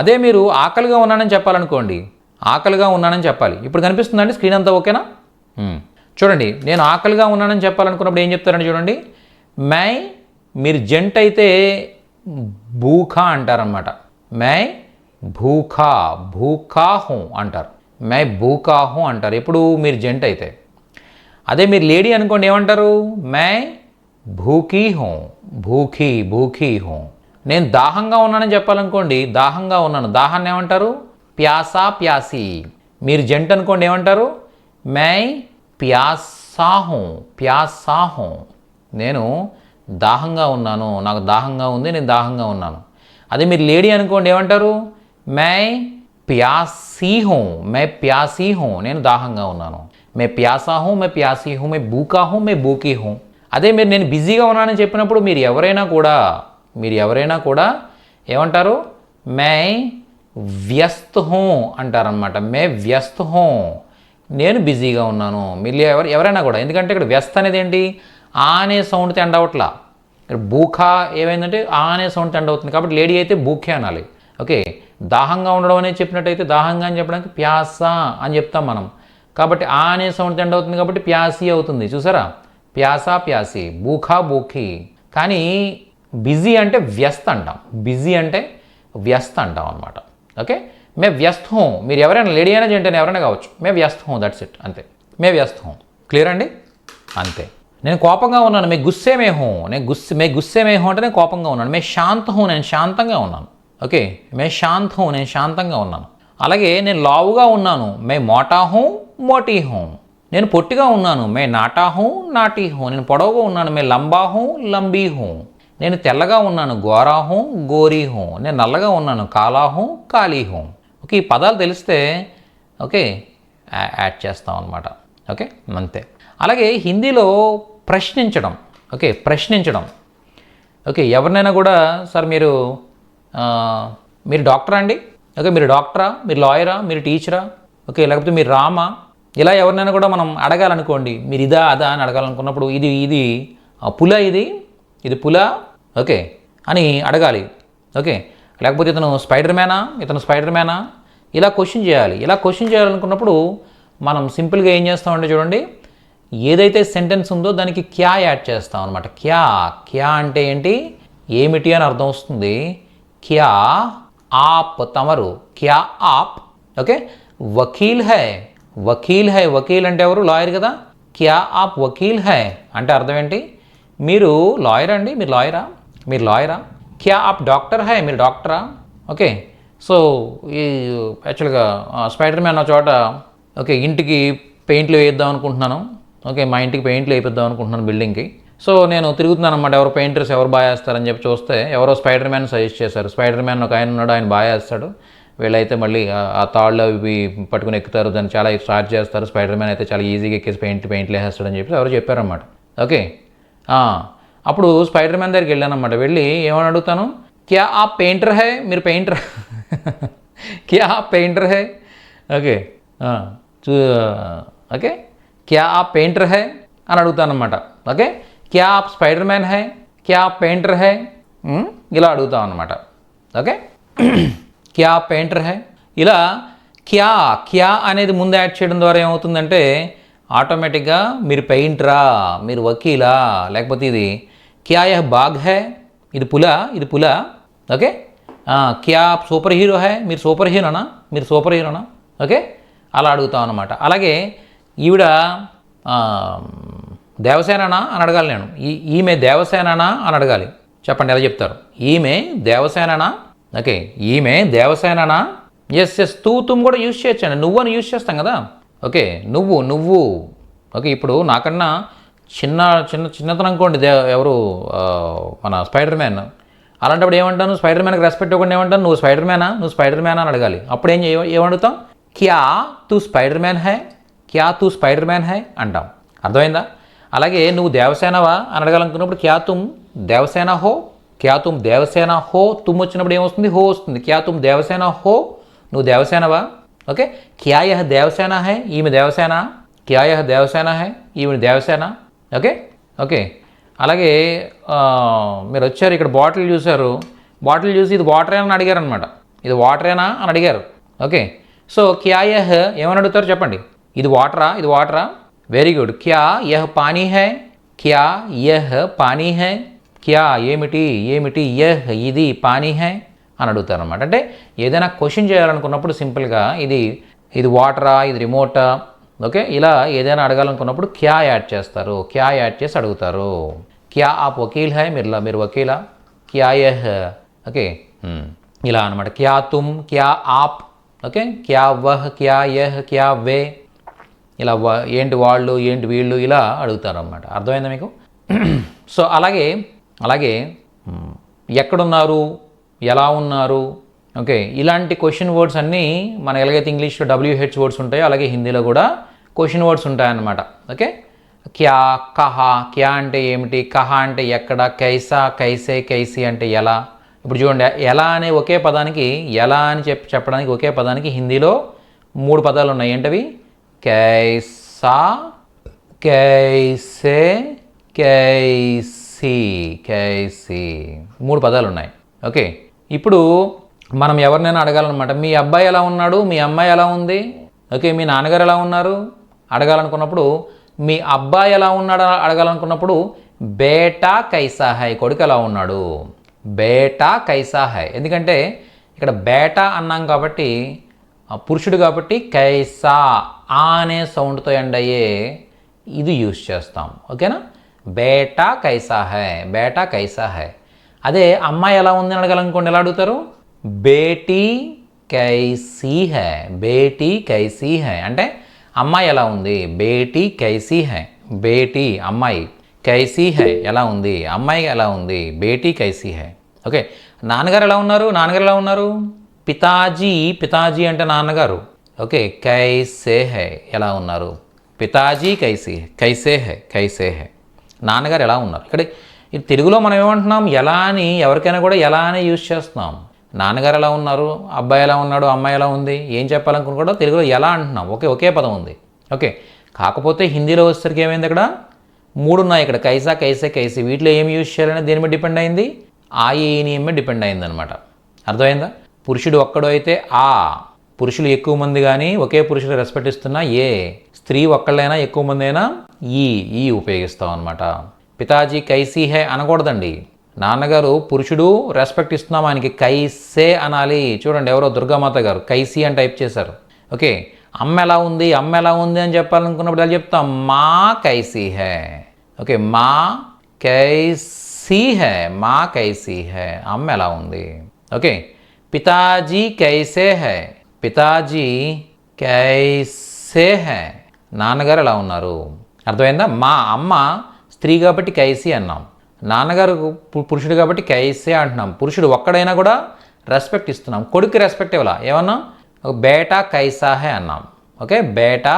అదే మీరు ఆకలిగా ఉన్నానని చెప్పాలనుకోండి, ఆకలిగా ఉన్నానని చెప్పాలి. ఇప్పుడు కనిపిస్తుందండి స్క్రీన్ అంతా? ఓకేనా? చూడండి, నేను ఆకలిగా ఉన్నానని చెప్పాలనుకున్నప్పుడు ఏం చెప్తారండి? చూడండి, మై, మీరు జంట అయితే భూఖా అంటారనమాట. మై భూఖా, భూఖా హూ అంటారు. మై భూఖా హూ అంటారు ఎప్పుడు మీరు జంట అయితే. అదే మీరు లేడీ అనుకోండి, ఏమంటారు? మై భూఖీ హూ, భూఖీ, భూఖీ హూ. నేను దాహంగా ఉన్నానని చెప్పాలనుకోండి, దాహంగా ఉన్నాను, దాహాన్ని ఏమంటారు? ప్యాసా, ప్యాసీ. మీరు జంట అనుకోండి, ఏమంటారు? My Pyaasa who, Pyaasa who. నేను దాహంగా ఉన్నాను, నాకు దాహంగా ఉంది, నేను దాహంగా ఉన్నాను. అదే మీరు లేడీ అనుకోండి ఏమంటారు, మై ప్యాసీ హూ, మై ప్యాసీ హూ, నేను దాహంగా ఉన్నాను. మే ప్యాసా హూ, మే ప్యాసీ హూ, మే భూకా హూ, మే భూకీ హూ. అదే మీరు నేను బిజీగా ఉన్నానని చెప్పినప్పుడు మీరు ఎవరైనా కూడా ఏమంటారు, మే వ్యస్త హూ అంటారనమాట. మే వ్యస్త హూ, నేను బిజీగా ఉన్నాను. మీరు ఎవరైనా కూడా, ఎందుకంటే ఇక్కడ వ్యస్త అనేది ఏంటి, ఆ అనే సౌండ్తో ఎండ్ అవట్లా. ఇక్కడ భూఖా ఏమైందంటే ఆ అనే సౌండ్తో ఎండ్ అవుతుంది, కాబట్టి లేడీ అయితే భూఖే అనాలి. ఓకే, దాహంగా ఉండడం అనేది చెప్పినట్టయితే దాహంగా అని చెప్పడానికి ప్యాసా అని చెప్తాం మనం. కాబట్టి ఆ అనే సౌండ్తో ఎండ్ అవుతుంది కాబట్టి ప్యాసీ అవుతుంది. చూసారా, ప్యాసా ప్యాసీ, భూఖా భూఖీ. కానీ బిజీ అంటే వ్యస్త అంటాం, బిజీ అంటే వ్యస్త అంటాం అనమాట. ఓకే, మే వ్యస్త హూ, మీరు ఎవరైనా లేడీ అయినా జెంట్ ఎవరైనా కావచ్చు, మే వ్యస్త హూ, దట్స్ ఇట్, అంతే. మే వ్యస్త హూ, క్లియర్ అండి, అంతే. నేను కోపంగా ఉన్నాను, మే గుస్సే మే హూ, మే గుస్సే మే హూ అంటే నేను కోపంగా ఉన్నాను. మే శాంత హూ, నేను శాంతంగా ఉన్నాను. ఓకే, మే శాంత హూ, నేను శాంతంగా ఉన్నాను. అలాగే నేను లావుగా ఉన్నాను, మే మోటా హూ, మోటీ హూ. నేను పొట్టిగా ఉన్నాను, మే నాటా హూ, నాటీ హూ. నేను పొడవుగా ఉన్నాను, మే లంబా హూ, లంబీ హూ. నేను తెల్లగా ఉన్నాను, గోరా హూ, గోరీ హూ. నేను నల్లగా ఉన్నాను, కాలా హూ, కాళీ హూ. ఓకే, ఈ పదాలు తెలిస్తే ఓకే యాడ్ చేస్తాం అనమాట. ఓకే, అంతే. అలాగే హిందీలో ప్రశ్నించడం, ఓకే, ప్రశ్నించడం. ఓకే, ఎవరినైనా కూడా సార్ మీరు డాక్టరా అండి, ఓకే, మీరు డాక్టరా, మీరు లాయరా, మీరు టీచరా, ఓకే, లేకపోతే మీరు రామా, ఇలా ఎవరినైనా కూడా మనం అడగాలనుకోండి, మీరు ఇదా అదా అని అడగాలనుకున్నప్పుడు ఇది పుల, ఇది పుల, ఓకే అని అడగాలి. ఓకే, లేకపోతే ఇతను స్పైడర్ మ్యానా, ఇలా క్వశ్చన్ చేయాలి. ఇలా క్వశ్చన్ చేయాలనుకున్నప్పుడు మనం సింపుల్గా ఏం చేస్తామంటే చూడండి, ఏదైతే సెంటెన్స్ ఉందో దానికి క్యా యాడ్ చేస్తాం అనమాట. క్యా అంటే ఏంటి, ఏమిటి అని అర్థం వస్తుంది. క్యా ఆప్, తమరు, క్యా ఆప్, ఓకే, వకీల్ హై, వకీల్ అంటే ఎవరు, లాయర్ కదా. క్యా ఆప్ వకీల్ హై అంటే అర్థం ఏంటి, మీరు లాయర్ అండి, మీరు లాయరా. క్యా ఆప్ డాక్టర్ హై, మీరు డాక్టరా. ఓకే, సో ఈ యాక్చువల్గా స్పైడర్ మ్యాన్ ఒక చోట ఓకే ఇంటికి పెయింట్లు వేద్దాం అనుకుంటున్నాను. ఓకే, మా ఇంటికి పెయింట్లు వేయిద్దాం అనుకుంటున్నాను బిల్డింగ్కి. సో నేను తిరుగుతున్నాను అనమాట, ఎవరు పెయింటర్స్ ఎవరు బాగా వేస్తారని చెప్పి చూస్తే ఎవరో స్పైడర్ మ్యాన్ సజెస్ట్ చేశారు. స్పైడర్ మ్యాన్ ఒక ఆయన ఉన్నాడు, ఆయన బాగా వేస్తాడు. వీళ్ళైతే మళ్ళీ ఆ తాళ్ళు అవి పట్టుకుని ఎక్కుతారు, దాన్ని చాలా స్టార్ట్ చేస్తారు. స్పైడర్ మ్యాన్ అయితే చాలా ఈజీగా ఎక్కేసి పెయింట్లు వేసేస్తాడని చెప్పి ఎవరు చెప్పారన్నమాట. ఓకే, అప్పుడు స్పైడర్ మ్యాన్ దగ్గరికి వెళ్ళానమాట. వెళ్ళి ఏమని అడుగుతాను, క్యా ఆ పెయింటర్ హై, మీరు పెయింటర్, క్యా ఆ పెయింటర్ హై, ఓకే ఓకే, క్యా ఆ పెయింటర్ హై అని అడుగుతానమాట. ఓకే, క్యా ఆప్ స్పైడర్ మ్యాన్ హై, క్యా ఆప్ పెయింటర్ హై, ఇలా అడుగుతాం అన్నమాట. ఓకే, క్యా పెయింటర్ హై, ఇలా క్యా అనేది ముందు యాడ్ చేయడం ద్వారా ఏమవుతుందంటే ఆటోమేటిక్గా మీరు పెయింటరా, మీరు వకీలా, లేకపోతే ఇది క్యా యహ్ బాగ్ హై, ఇది పుల. ఓకే, క్యా సూపర్ హీరో హై, మీరు సూపర్ హీరోనా, ఓకే, అలా అడుగుతాం అన్నమాట. అలాగే ఈవిడ దేవసేననా అని అడగాలి నేను, ఈమె దేవసేననా అని అడగాలి. చెప్పండి ఎలా చెప్తారు, ఈమె దేవసేననా, ఓకే, ఈమెే దేవసేననా. ఎస్ తుమ్ కూడా యూజ్ చేయొచ్చండి, నువ్వు అని యూజ్ చేస్తాం కదా. ఓకే, నువ్వు ఓకే, ఇప్పుడు నాకన్నా చిన్నతనం అనుకోండి ఎవరు మన స్పైడర్ మ్యాన్. అలాంటప్పుడు ఏమంటాను, స్పైడర్ మ్యాన్కి రెస్పెక్ట్ ఇవ్వకుండా ఏమంటాను, నువ్వు స్పైడర్ మ్యానా అని అడగాలి. అప్పుడు ఏమడుగుతాం, క్యా తూ స్పైడర్ మ్యాన్ హై అంటాం. అర్థమైందా? అలాగే నువ్వు దేవసేనవా అని అడగాలనుకున్నప్పుడు క్యా తుమ్ దేవసేన హో, తుమ్ వచ్చినప్పుడు ఏమొస్తుంది, హో వస్తుంది. క్యా తుమ్ దేవసేన హో, నువ్వు దేవసేనవా. ఓకే, క్యా యహ్ దేవసేన హై, ఈమె దేవసేన. క్యా యహ్ దేవసేన హై, ఈమె దేవసేన. ఓకే, అలాగే మీరు వచ్చారు ఇక్కడ బాటిల్ చూసారు, బాటిల్ చూసి ఇది వాటరేనా అని అడిగారు అనమాట. ఇది వాటరేనా అని అడిగారు. ఓకే, సో క్యా యహ్ ఏమని అడుగుతారు చెప్పండి, ఇది వాటరా. Very good. క్యా యహ్ పానీ హై, క్యా యహ్ పానీ హై, క్యా ఏమిటి యహ్ ఇది పానీ హై అని అడుగుతారు అనమాట. అంటే ఏదైనా క్వశ్చన్ చేయాలనుకున్నప్పుడు సింపుల్గా ఇది వాటరా, ఇది రిమోటా, ఓకే, ఇలా ఏదైనా అడగాలనుకున్నప్పుడు క్యా యాడ్ చేస్తారు, క్యా యాడ్ చేసి అడుగుతారు. క్యా ఆప్ వకీల్ హై, మీరు వకీలా. క్యా యహ్, ఓకే, ఇలా అనమాట. క్యా తుమ్, క్యా ఆప్, ఓకే, క్యా వహ్, క్యా యహ్, క్యా వే, ఇలా ఏంటి వాళ్ళు, ఏంటి వీళ్ళు, ఇలా అడుగుతారు అన్నమాట. అర్థమైందా మీకు? సో అలాగే ఎక్కడున్నారు, ఎలా ఉన్నారు, ఓకే, ఇలాంటి క్వశ్చన్ వర్డ్స్ అన్నీ మన ఎలాగైతే ఇంగ్లీష్లో WH వర్డ్స్ ఉంటాయో అలాగే హిందీలో కూడా క్వశ్చన్ వర్డ్స్ ఉంటాయన్నమాట. ఓకే, క్యా, కహా, క్యా అంటే ఏమిటి, కహా అంటే ఎక్కడ, కైసా, కైసే, కైసి అంటే ఎలా. ఇప్పుడు చూడండి, ఎలా అనే ఒకే పదానికి, ఎలా అని చెప్పడానికి ఒకే పదానికి హిందీలో 3 పదాలు ఉన్నాయి. ఏంటవి? కైసా, కైసే, కైసి, కైసి, 3 పదాలు ఉన్నాయి. ఓకే, ఇప్పుడు మనం ఎవరినైనా అడగాలన్నమాట, మీ అబ్బాయి ఎలా ఉన్నాడు, మీ అమ్మాయి ఎలా ఉంది, ఓకే, మీ నాన్నగారు ఎలా ఉన్నారు అడగాలనుకున్నప్పుడు, మీ అబ్బాయి ఎలా ఉన్నాడు అడగాలనుకున్నప్పుడు బేటా కైసా హై, కొడుకు ఎలా ఉన్నాడు, బేటా కైసా హై. ఎందుకంటే ఇక్కడ బేటా అన్నాం కాబట్టి పురుషుడు కాబట్టి కైసా అనే సౌండ్తో ఎండ్ అయ్యే ఇది యూజ్ చేస్తాం. ఓకేనా, బేటా కైసా హై, బేటా కైసా హై. అదే అమ్మాయి ఎలా ఉంది అని అడగాలనుకోండి, ఎలా అడుగుతారు? బేటీ కైసీ హై, బేటీ కైసీ హై అంటే అమ్మాయి ఎలా ఉంది, బేటీ కైసీ హై, బేటీ అమ్మాయి, కైసీ హై ఎలా ఉంది, అమ్మాయి ఎలా ఉంది, బేటీ కైసీ హై. ఓకే, నాన్నగారు ఎలా ఉన్నారు, నాన్నగారు ఎలా ఉన్నారు? పితాజీ, పితాజీ అంటే నాన్నగారు. ఓకే, కైసే హై ఎలా ఉన్నారు, పితాజీ కైసీ, కైసే హై, కైసే హై, నాన్నగారు ఎలా ఉన్నారు. ఇక్కడ ఇది తెలుగులో మనం ఏమంటున్నాం, ఎలా అని ఎవరికైనా కూడా ఎలా అని యూజ్ చేస్తున్నాం. నాన్నగారు ఎలా ఉన్నారు, అబ్బాయి ఎలా ఉన్నాడు, అమ్మాయి ఎలా ఉంది, ఏం చెప్పాలనుకుని కూడా తెలుగులో ఎలా అంటున్నాం. ఒకే పదం ఉంది. ఓకే, కాకపోతే హిందీలో వచ్చేసరికి ఏమైంది, ఇక్కడ 3 ఉన్నాయి. ఇక్కడ కైసా, కైసే, కైసి, వీటిలో ఏం యూజ్ చేయాలని దేని మీద డిపెండ్ అయింది? ఆ ఏ నియమే డిపెండ్ అయింది అనమాట. అర్థమైందా? పురుషుడు ఒక్కడు అయితే ఆ, పురుషులు ఎక్కువ మంది కానీ ఒకే పురుషుడు రెస్పెక్ట్ ఇస్తున్నా ఏ, స్త్రీ ఒక్కళ్ళైనా ఎక్కువ మంది అయినా ఈ ఉపయోగిస్తాం అనమాట. పితాజీ కైసీ హే అనకూడదండి. నాన్నగారు పురుషుడు రెస్పెక్ట్ ఇస్తున్నాం ఆయనకి, కైసే అనాలి. చూడండి, ఎవరో దుర్గామాత గారు కైసీ అని టైప్ చేశారు. ఓకే, అమ్మ ఎలా ఉంది, అమ్మ ఎలా ఉంది అని చెప్పాలనుకున్నప్పుడు ఎలా చెప్తాం? మా కైసీ హే. ఓకే, మా కైసీ హే, మా కైసీ హే, అమ్మ ఎలా ఉంది. ఓకే, పితాజీ కైసే హై, పితాజీ కైసే హై, నాన్నగారు ఎలా ఉన్నారు. అర్థమైందా? మా అమ్మ స్త్రీ కాబట్టి కైసీ అన్నాం, నాన్నగారు పురుషుడు కాబట్టి కైసే అంటున్నాం. పురుషుడు ఒక్కడైనా కూడా రెస్పెక్ట్ ఇస్తున్నాం. కొడుకు రెస్పెక్ట్ ఇవ్వాలా, ఏమన్నా బేటా కైసా హై అన్నాం. ఓకే, బేటా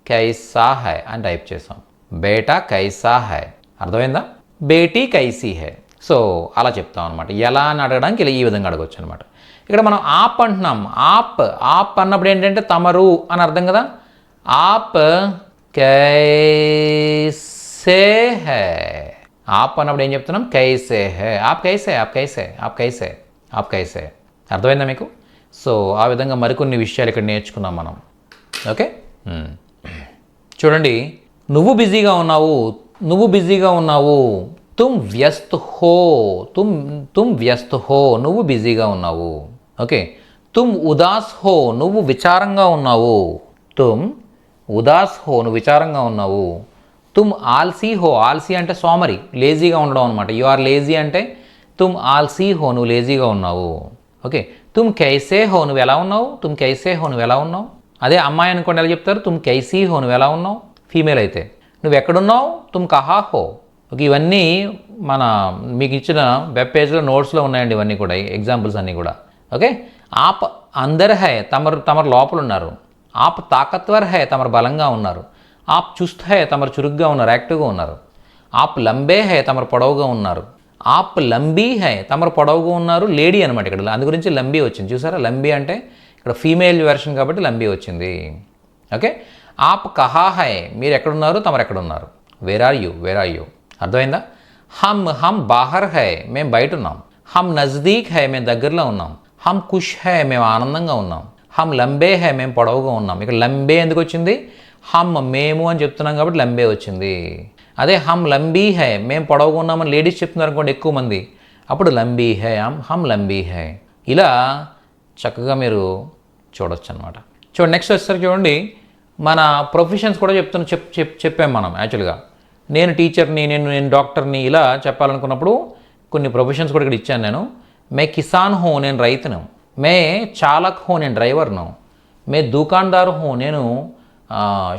కైసా హై అని టైప్ చేసాం, బేటా కైసా హై. అర్థమైందా? బేటీ కైసీ హై. సో అలా చెప్తాం అనమాట. ఎలా అని అడగడానికి ఇలా ఈ విధంగా అడగవచ్చు అనమాట. ఇక్కడ మనం ఆప్ అంటున్నాం. ఆప్ అన్నప్పుడు ఏంటంటే తమరు అని అర్థం కదా. ఆప్ కైసే హై, ఆప్ అన్నప్పుడు ఏం చెప్తున్నాం? కైసే హై, ఆప్ కైసే, ఆప్ కైసే, ఆప్ కైసే, ఆప్ కైసే. అర్థమైందా మీకు? సో ఆ విధంగా మరికొన్ని విషయాలు ఇక్కడ నేర్చుకున్నాం మనం. ఓకే, చూడండి, నువ్వు బిజీగా ఉన్నావు, నువ్వు బిజీగా ఉన్నావు, తుమ్ వ్యస్త హో, తుమ్ వ్యస్త హో, నువ్వు బిజీగా ఉన్నావు. ఓకే, తుమ్ ఉదాస్ హో, నువ్వు విచారంగా ఉన్నావు, తుమ్ ఉదాస్ హో, నువ్వు విచారంగా ఉన్నావు. తుమ్ ఆల్సీ హో, ఆల్సీ అంటే సోమరి, లేజీగా ఉండడం అనమాట. యు ఆర్ లేజీ అంటే తుమ్ ఆల్సీ హో, నువ్వు లేజీగా ఉన్నావు. ఓకే, తుమ్ కైసే హో, నువ్వు ఎలా ఉన్నావు, తుమ్ కైసే హో, నువ్వు ఎలా ఉన్నావు. అదే అమ్మాయి అనుకోండి ఎలా చెప్తారు? తుమ్ కైసీ హో, నువ్వు ఎలా ఉన్నావు. ఫీమేల్ అయితే నువ్వు ఎక్కడున్నావు, తుమ్ కహా హో. ఓకే, ఇవన్నీ మీకు ఇచ్చిన వెబ్ పేజ్లో నోట్స్లో ఉన్నాయండి, ఇవన్నీ కూడా ఎగ్జాంపుల్స్ అన్నీ కూడా. ఓకే, ఆప్ అందర్ హై, తమరు లోపల ఉన్నారు. ఆప్ తాకత్వర్ హై, తమరు బలంగా ఉన్నారు. ఆప్ చుస్త్ హై, తమరు చురుగ్గా ఉన్నారు, యాక్టివ్గా ఉన్నారు. ఆప్ లంబే హై, తమరు పొడవుగా ఉన్నారు. ఆప్ లంబీ హై, తమరు పొడవుగా ఉన్నారు, లేడీ అనమాట. ఇక్కడ అందు గురించి లంబీ వచ్చింది, చూసారా? లంబీ అంటే ఇక్కడ ఫీమేల్ వెర్షన్ కాబట్టి లంబీ వచ్చింది. ఓకే, ఆప్ కహా హై, మీరు ఎక్కడున్నారు, తమరు ఎక్కడున్నారు. Where are you. అర్థమైందా? హమ్ బాహర్ హై, మేము బయట ఉన్నాం. హమ్ నజ్దీక్ హై, మేము దగ్గరలో ఉన్నాం. హమ్ ఖుష్ హై, మేము ఆనందంగా ఉన్నాం. హమ్ లంబే హై, మేము పొడవుగా ఉన్నాం. ఇక్కడ లంబే ఎందుకు వచ్చింది? హమ్ మేము అని చెప్తున్నాం కాబట్టి లంబే వచ్చింది. అదే హమ్ లంబీ హై, మేము పొడవుగా ఉన్నామని లేడీస్ చెప్తున్నారు అనుకోండి ఎక్కువ మంది, అప్పుడు లంబీ హై, హమ్ లంబీ హై. ఇలా చక్కగా మీరు చూడొచ్చు అనమాట. చూడండి, నెక్స్ట్ వచ్చేసరికి చూడండి, మన ప్రొఫెషన్స్ కూడా చెప్పాం మనం. యాక్చువల్గా నేను టీచర్ని, నేను డాక్టర్ని, ఇలా చెప్పాలనుకున్నప్పుడు కొన్ని ప్రొఫెషన్స్ కూడా ఇక్కడ ఇచ్చాను నేను. మే కిసాన్ హో, నేను రైతును. మే చాలక్ హో, నేను డ్రైవర్ను. మే దుకాణదారు హో, నేను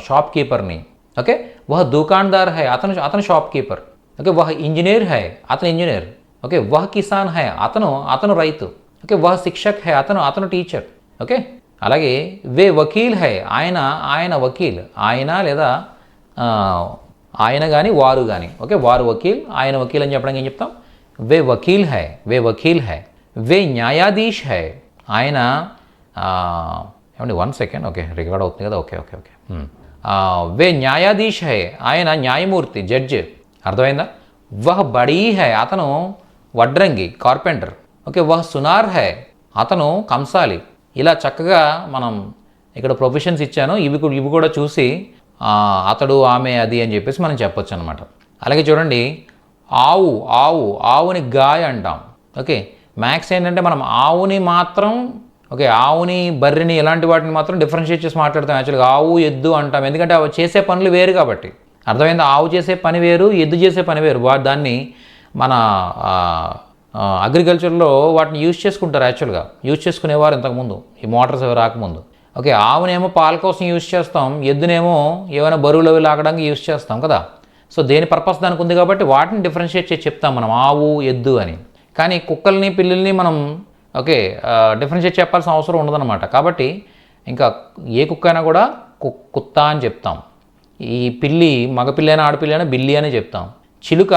షాప్ కీపర్ని. ఓకే, వహ దుకాణదార్ హై, అతను షాప్ కీపర్. ఓకే, వహ ఇంజనీర్ హై, అతను ఇంజనీర్. ఓకే, వహ కిసాన్ హై, అతను రైతు. ఓకే వహ్ శిక్షక్ హై, అతను టీచర్. ఓకే, అలాగే వే వకీల్ హై, ఆయన వకీల్, ఆయన లేదా ఆయన కానీ వారు కానీ. ఓకే, వారు వకీల్, ఆయన వకీల్ అని చెప్పడానికి ఏం చెప్తాం? వే వకీల్ హై, వే వకీల్ హై. వే న్యాయాధీష్ హై, ఆయన ఏమండి 1 సెకండ్. ఓకే, రికార్డ్ అవుతుంది కదా. Okay okay okay. వే న్యాయాధీష్ హై, ఆయన న్యాయమూర్తి, జడ్జ్. అర్థమైందా? వహ్ బడీ హై, అతను వడ్రంగి, కార్పెంటర్. ఓకే, వహ్ సునార్ హై, అతను కంసాలి. ఇలా చక్కగా మనం ఇక్కడ ప్రొఫెషన్స్ ఇచ్చాను, ఇవి కూడా చూసి అతడు, ఆమె, అది అని చెప్పేసి మనం చెప్పొచ్చు అనమాట. అలాగే చూడండి, ఆవుని గాయ అంటాం. ఓకే, మ్యాథ్స్ ఏంటంటే మనం ఆవుని మాత్రం, ఓకే ఆవుని, బర్రెని ఇలాంటి వాటిని మాత్రం డిఫరెన్షియేట్ చేసి మాట్లాడతాం. యాక్చువల్గా ఆవు, ఎద్దు అంటాం, ఎందుకంటే అవి చేసే పనులు వేరు కాబట్టి. అర్థమైంది? ఆవు చేసే పని వేరు, ఎద్దు చేసే పని వేరు. దాన్ని మన అగ్రికల్చర్లో వాటిని యూజ్ చేసుకుంటారు. యాక్చువల్గా యూజ్ చేసుకునేవారు ఇంతకుముందు, ఈ మోటార్స్ అవి రాకముందు. ఓకే, ఆవునేమో పాల కోసం యూజ్ చేస్తాం, ఎద్దునేమో ఏమైనా బరువులు అవి లాగడానికి యూజ్ చేస్తాం కదా. సో దేని పర్పస్ దానికి ఉంది కాబట్టి వాటిని డిఫరెన్షియేట్ చేసి చెప్తాం మనం ఆవు, ఎద్దు అని. కానీ కుక్కల్ని, పిల్లుల్ని మనం ఓకే డిఫరెన్షియేట్ చెప్పాల్సిన అవసరం ఉండదన్నమాట. కాబట్టి ఇంకా ఏ కుక్క అయినా కూడా కుత్త అని చెప్తాం. ఈ పిల్లి మగపిల్లి అయినా ఆడపిల్లి అయినా బిల్లి అని చెప్తాం. చిలుక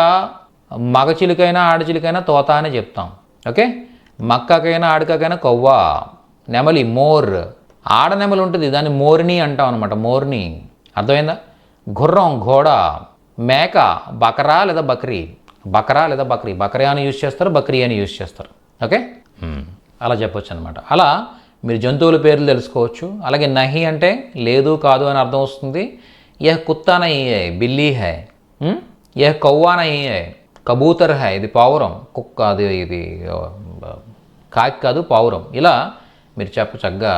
మగ చిలుకైనా ఆడచిలుకైనా తోత అని చెప్తాం. ఓకే, మక్కకైనా ఆడకకైనా కొవ్వ. నెమలి మోర్, ఆడ నెమలి ఉంటుంది, దాన్ని మోర్ని అంటాం అనమాట, మోర్ని. అర్థమైందా? గుర్రం ఘోడ, మేక బకరా లేదా బక్రీ, బకరీ అని యూజ్ చేస్తారు, బక్రీ అని యూజ్ చేస్తారు. ఓకే, అలా చెప్పొచ్చు అనమాట. అలా మీరు జంతువుల పేర్లు తెలుసుకోవచ్చు. అలాగే నహి అంటే లేదు, కాదు అని అర్థం వస్తుంది. యహ్ కుత్తా నహీ హై, బిల్లీ హై. యహ్ కౌవా నహీ హై, కబూతర్ హై, ఇది పావురం, కుక్క, అది ఇది కాకి కాదు, పావురం. ఇలా మీరు చక్కగా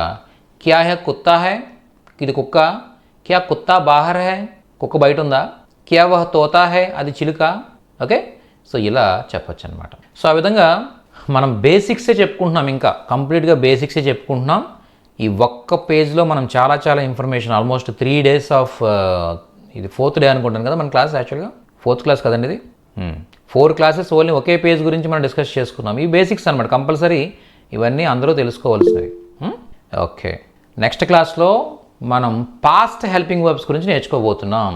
క్యా హై కుత్తా హై, ఇది కుక్క. క్యా కుత్తా బాహర్ హై, కుక్క బయట ఉందా. క్యా వహ్ తోతా హై, అది చిలుక. ఓకే, సో ఇలా చెప్పొచ్చు అనమాట. సో ఆ విధంగా మనం బేసిక్సే చెప్పుకుంటున్నాం, ఇంకా కంప్లీట్గా బేసిక్సే చెప్పుకుంటున్నాం. ఈ ఒక్క పేజ్లో మనం చాలా ఇన్ఫర్మేషన్, ఆల్మోస్ట్ 3 days ఆఫ్, ఇది 4th డే అనుకుంటాను కదా మన క్లాస్. యాక్చువల్గా 4th క్లాస్ కదండి ఇది. 4 classes ఓన్లీ ఒకే పేజ్ గురించి మనం డిస్కస్ చేసుకున్నాం. ఈ బేసిక్స్ అనమాట, కంపల్సరీ ఇవన్నీ అందరూ తెలుసుకోవాల్సినవి. ఓకే, నెక్స్ట్ క్లాస్లో మనం పాస్ట్ హెల్పింగ్ వర్బ్స్ గురించి నేర్చుకోబోతున్నాం.